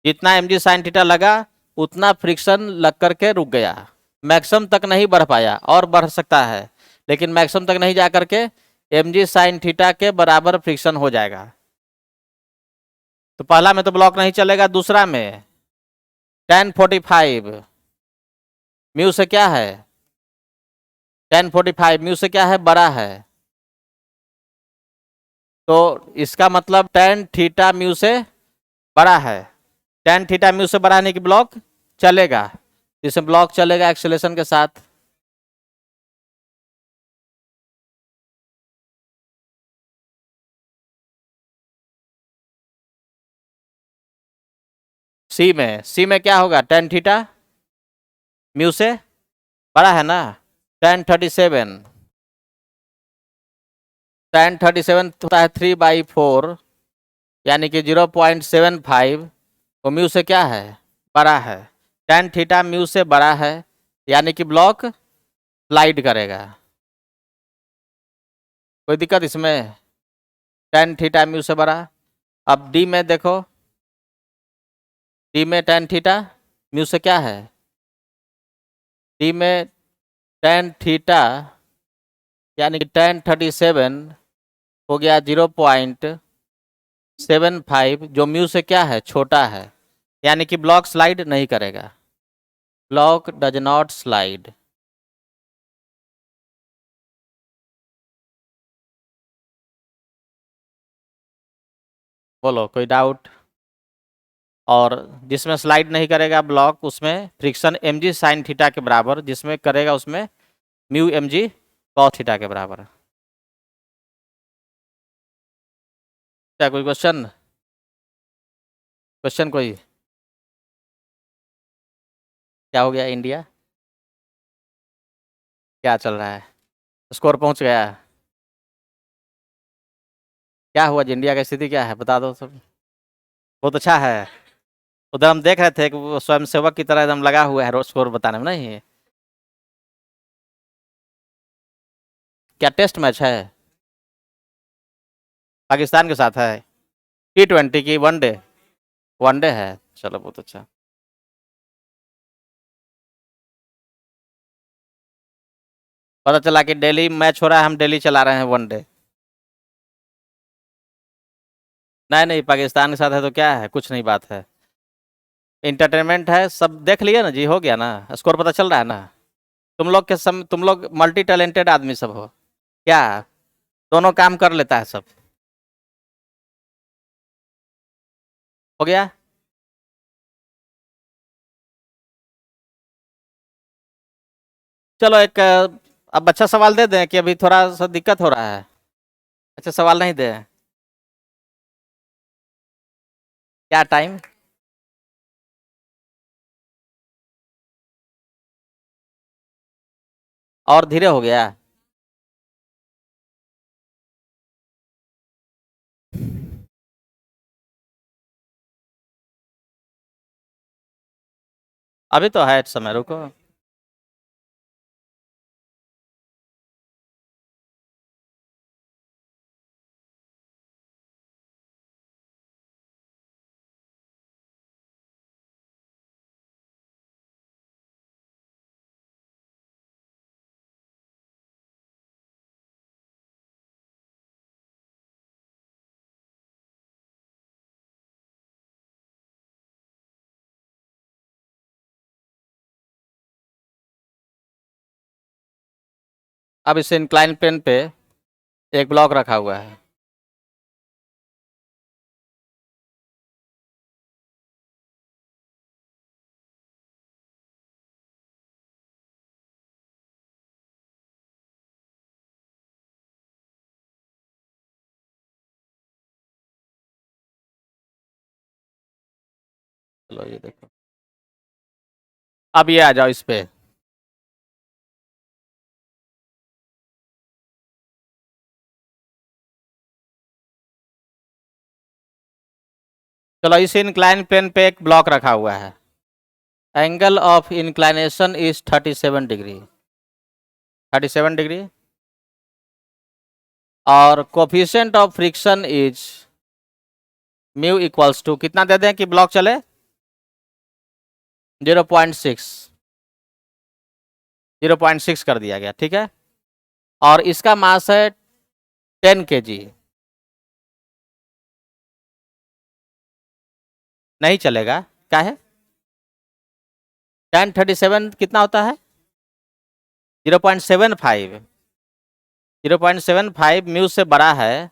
[SPEAKER 1] जितना mg साइन थीटा लगा उतना फ्रिक्शन लग करके रुक गया, मैक्सिमम तक नहीं बढ़ पाया। और बढ़ सकता है लेकिन मैक्सिमम तक नहीं जा करके mg साइन थीटा के बराबर फ्रिक्शन हो जाएगा। तो पहला में तो ब्लॉक नहीं चलेगा, दूसरा में टेन 45 म्यू से क्या है, टेन 45 म्यू से क्या है, बड़ा है। तो इसका मतलब टेन थीटा म्यू से बड़ा है, टेन थीटा म्यू से बड़ा है, नहीं कि ब्लॉक चलेगा। इसमें ब्लॉक चलेगा एक्सेलेरेशन के साथ। सी में क्या होगा, टेन थीटा म्यू से बड़ा है ना, टेन 37, टेन 37 होता है 3/4 यानी कि 0.75। वो म्यू से क्या है, बड़ा है। टेन थीटा म्यू से बड़ा है यानी कि ब्लॉक स्लाइड करेगा। कोई दिक्कत इसमें, टेन थीटा म्यू से बड़ा। अब डी में देखो, डी में टेन थीटा म्यू से क्या है, डी में टेन थीटा यानी कि टेन 37 हो गया 0.75 7.5 जो म्यू से क्या है, छोटा है, यानी कि ब्लॉक स्लाइड नहीं करेगा। Block does not slide. बोलो कोई डाउट? और जिसमें स्लाइड नहीं करेगा ब्लॉक, उसमें फ्रिक्शन mg साइन थीटा के बराबर, जिसमें करेगा उसमें म्यू mg कॉस थीटा के बराबर। क्या कोई क्वेश्चन? क्वेश्चन कोई? क्या हो गया इंडिया? क्या चल रहा है? स्कोर पहुंच गया? क्या हुआ जी, इंडिया की स्थिति क्या है बता दो सब। बहुत अच्छा है। उधर हम देख रहे थे कि वो स्वयं सेवक की तरह एकदम लगा हुआ है रोज स्कोर बताने में, नहीं? क्या टेस्ट मैच है? पाकिस्तान के साथ है? T20 की वनडे? वनडे है, चलो बहुत अच्छा। पता चला कि डेली मैच हो रहा है, हम डेली चला रहे हैं वनडे। नहीं नहीं, पाकिस्तान के साथ है तो क्या है, कुछ नहीं बात है। इंटरटेनमेंट है, सब देख लिए ना जी, हो गया ना, स्कोर पता चल रहा है ना। तुम लोग मल्टी टैलेंटेड आदमी सब हो क्या? दोनों काम कर लेता है सब। हो गया। चलो एक अब अच्छा सवाल दे दें कि अभी थोड़ा सा दिक्कत हो रहा है? अच्छा सवाल नहीं दे? क्या टाइम? और धीरे हो गया? अभी तो है समय, रुको। अब इस इंक्लाइन प्लेन पे एक ब्लॉक रखा हुआ है। चलो ये देखो, अब ये आ जाओ इस पे। चलो इस इंक्लाइन प्लेन पे एक ब्लॉक रखा हुआ है। Angle of inclination is 37 degree. 37 degree. और coefficient of friction is mu equals to कितना दे दें कि ब्लॉक चले? 0.6। 0.6 कर दिया गया, ठीक है। और इसका मास है 10 kg। नहीं चलेगा? क्या है? 1037 कितना होता है? 0.75। 0.75 म्यू से बड़ा है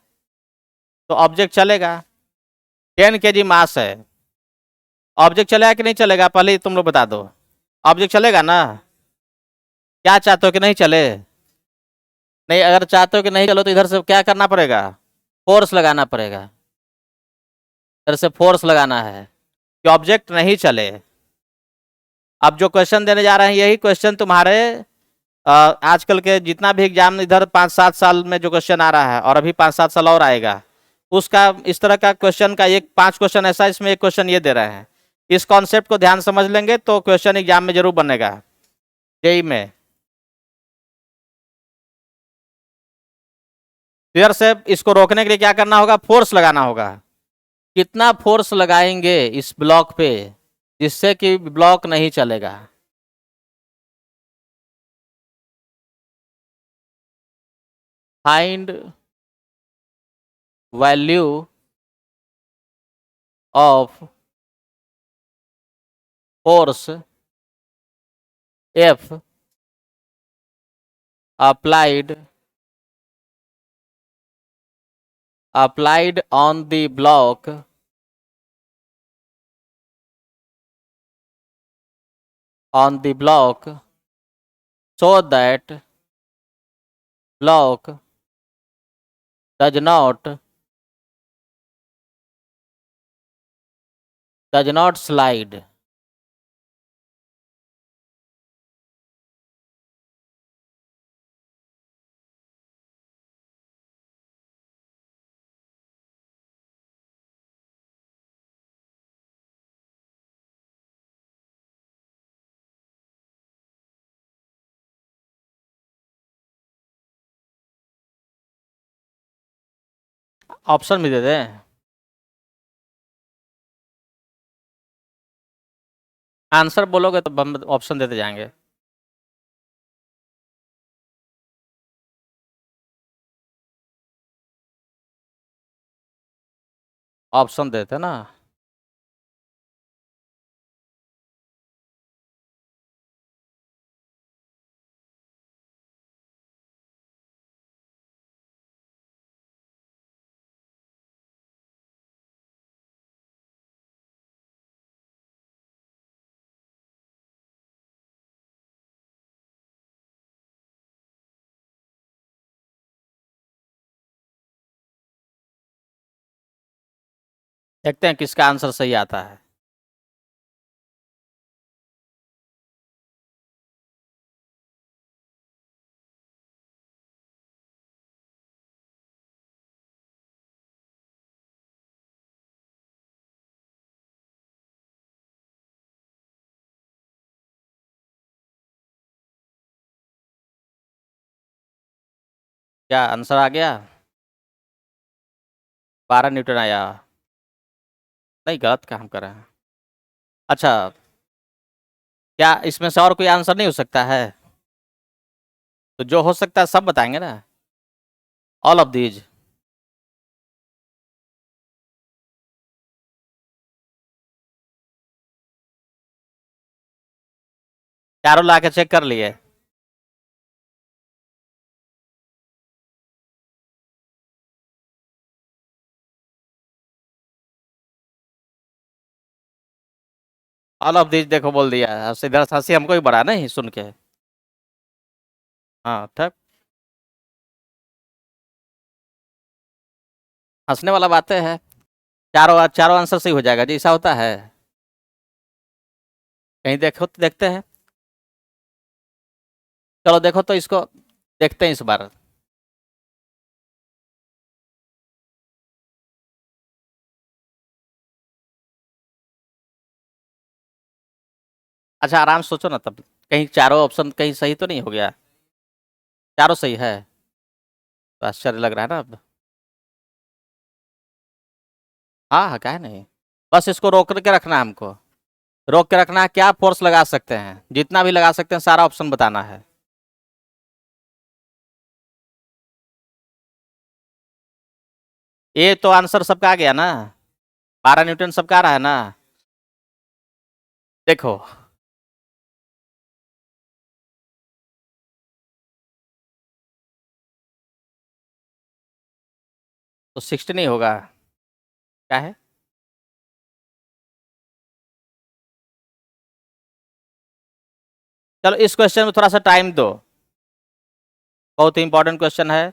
[SPEAKER 1] तो ऑब्जेक्ट चलेगा। 10 kg मास है, ऑब्जेक्ट चलेगा कि नहीं चलेगा, पहले तुम लोग बता दो। ऑब्जेक्ट चलेगा ना? क्या चाहते हो कि नहीं चले? नहीं, अगर चाहते हो कि नहीं चलो तो इधर से क्या करना पड़ेगा? फोर्स लगाना पड़ेगा। इधर से फोर्स लगाना है कि ऑब्जेक्ट नहीं चले। अब जो क्वेश्चन देने जा रहे हैं यही क्वेश्चन तुम्हारे आजकल के जितना भी एग्जाम इधर 5-7 साल में जो क्वेश्चन आ रहा है, और अभी 5-7 साल और आएगा, उसका इस तरह का क्वेश्चन का एक 5 क्वेश्चन ऐसा, इसमें एक क्वेश्चन ये दे रहे हैं। इस कॉन्सेप्ट को ध्यान समझ लेंगे तो क्वेश्चन एग्जाम में जरूर बनेगा, जेई में। फिर से इसको रोकने के लिए क्या करना होगा? फोर्स लगाना होगा। कितना फोर्स लगाएंगे इस ब्लॉक पे जिससे कि ब्लॉक नहीं चलेगा? Find value of force F applied on the block so that block does not slide. Option भी दे दें? आंसर बोलोगे तो हम ऑप्शन देते जाएंगे। ऑप्शन देते ना। देखते हैं किसका आंसर सही आता है। क्या आंसर आ गया? 12 न्यूटन आया। नहीं, गलत काम कर रहे हैं। अच्छा, क्या इसमें से और कोई आंसर नहीं हो सकता है? तो जो हो सकता है सब बताएंगे ना। All of these. चारों ला के चेक कर लिए? ऑल ऑफ दीज देखो बोल दिया, सीधा हंसी हमको ही बड़ा नहीं सुन के। हाँ तब हंसने वाला बातें है। चारों चारों आंसर सही हो जाएगा जी, ऐसा होता है? कहीं देखो तो देखते हैं। चलो देखो तो इसको देखते हैं इस बार। अच्छा आराम से सोचो ना, तब कहीं चारों ऑप्शन कहीं सही तो नहीं हो गया? चारों सही है तो आश्चर्य लग रहा है ना अब। हाँ हाँ, काहे नहीं। बस इसको रोक के रखना है हमको। रोक के रखना है। क्या फोर्स लगा सकते हैं, जितना भी लगा सकते हैं सारा ऑप्शन बताना है। ये तो आंसर सबका आ गया ना। 12 न्यूटन सबका आ रहा है ना। देखो तो 60 नहीं होगा। क्या है? चलो इस क्वेश्चन में थोड़ा सा टाइम दो, बहुत ही इंपॉर्टेंट क्वेश्चन है।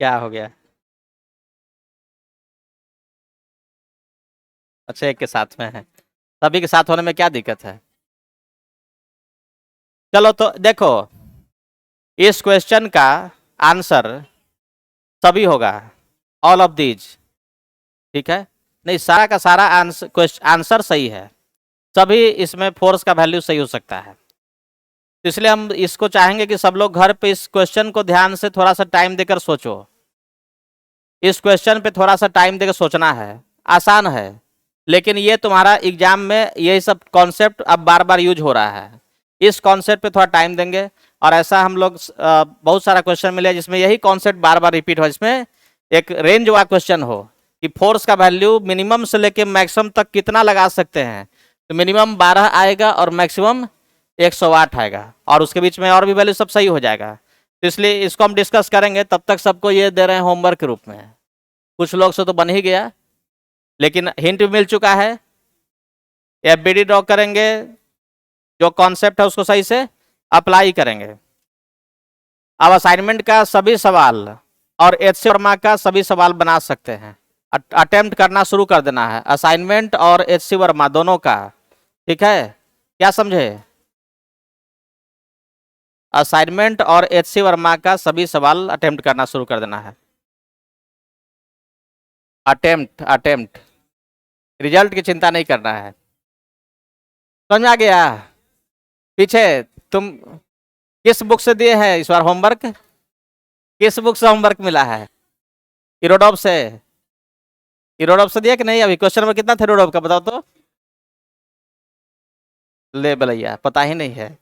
[SPEAKER 1] क्या हो गया? अच्छा एक के साथ में है, सभी के साथ होने में क्या दिक्कत है? चलो तो देखो, इस क्वेश्चन का आंसर सभी होगा, ऑल ऑफ दीज। ठीक है? नहीं, सारा का सारा आंसर सही है। सभी इसमें फोर्स का वैल्यू सही हो सकता है। तो इसलिए हम इसको चाहेंगे कि सब लोग घर पे इस क्वेश्चन को ध्यान से थोड़ा सा टाइम देकर सोचो। इस क्वेश्चन पे थोड़ा सा टाइम देकर सोचना है। आसान है, लेकिन ये तुम्हारा एग्जाम में यही सब कॉन्सेप्ट अब बार बार यूज हो रहा है। इस कॉन्सेप्ट पे थोड़ा टाइम देंगे, और ऐसा हम लोग बहुत सारा क्वेश्चन मिले जिसमें यही कॉन्सेप्ट बार बार रिपीट हो, जिसमें एक रेंज वाला क्वेश्चन हो कि फोर्स का वैल्यू मिनिमम से लेके मैक्सिमम तक कितना लगा सकते हैं। तो मिनिमम 12 आएगा और मैक्सिमम 108 आएगा, और उसके बीच में और भी वैल्यू सब सही हो जाएगा। तो इसलिए इसको हम डिस्कस करेंगे। तब तक सबको ये दे रहे हैं होमवर्क के रूप में। कुछ लोग से तो बन ही गया, लेकिन हिंट भी मिल चुका है। एफबीडी ड्रॉ करेंगे, जो कॉन्सेप्ट है उसको सही से अप्लाई करेंगे। अब असाइनमेंट का सभी सवाल और एच वर्मा का सभी सवाल बना सकते हैं। अटेम्प्ट करना शुरू कर देना है, असाइनमेंट और एच वर्मा दोनों का। ठीक है, क्या समझे? असाइनमेंट और एच वर्मा का सभी सवाल अटेम्प्ट करना शुरू कर देना है। अटेम्प्ट, रिजल्ट की चिंता नहीं करना है। समझ आ गया? पीछे तुम किस बुक से दिए हैं इस बार होमवर्क? किस बुक से होमवर्क मिला है? इरोडॉप से? इरोडॉप से दिया कि नहीं? अभी क्वेश्चन नंबर कितना था इरोडॉप का, बताओ तो। ले भैया, पता ही नहीं है।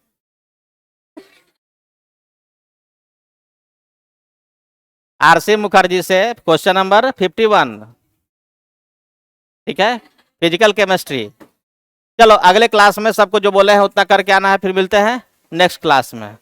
[SPEAKER 1] आरसी मुखर्जी से क्वेश्चन नंबर 51। ठीक है, फिजिकल केमिस्ट्री। चलो अगले क्लास में सबको जो बोले हैं उतना करके आना है, फिर मिलते हैं नेक्स्ट क्लास में।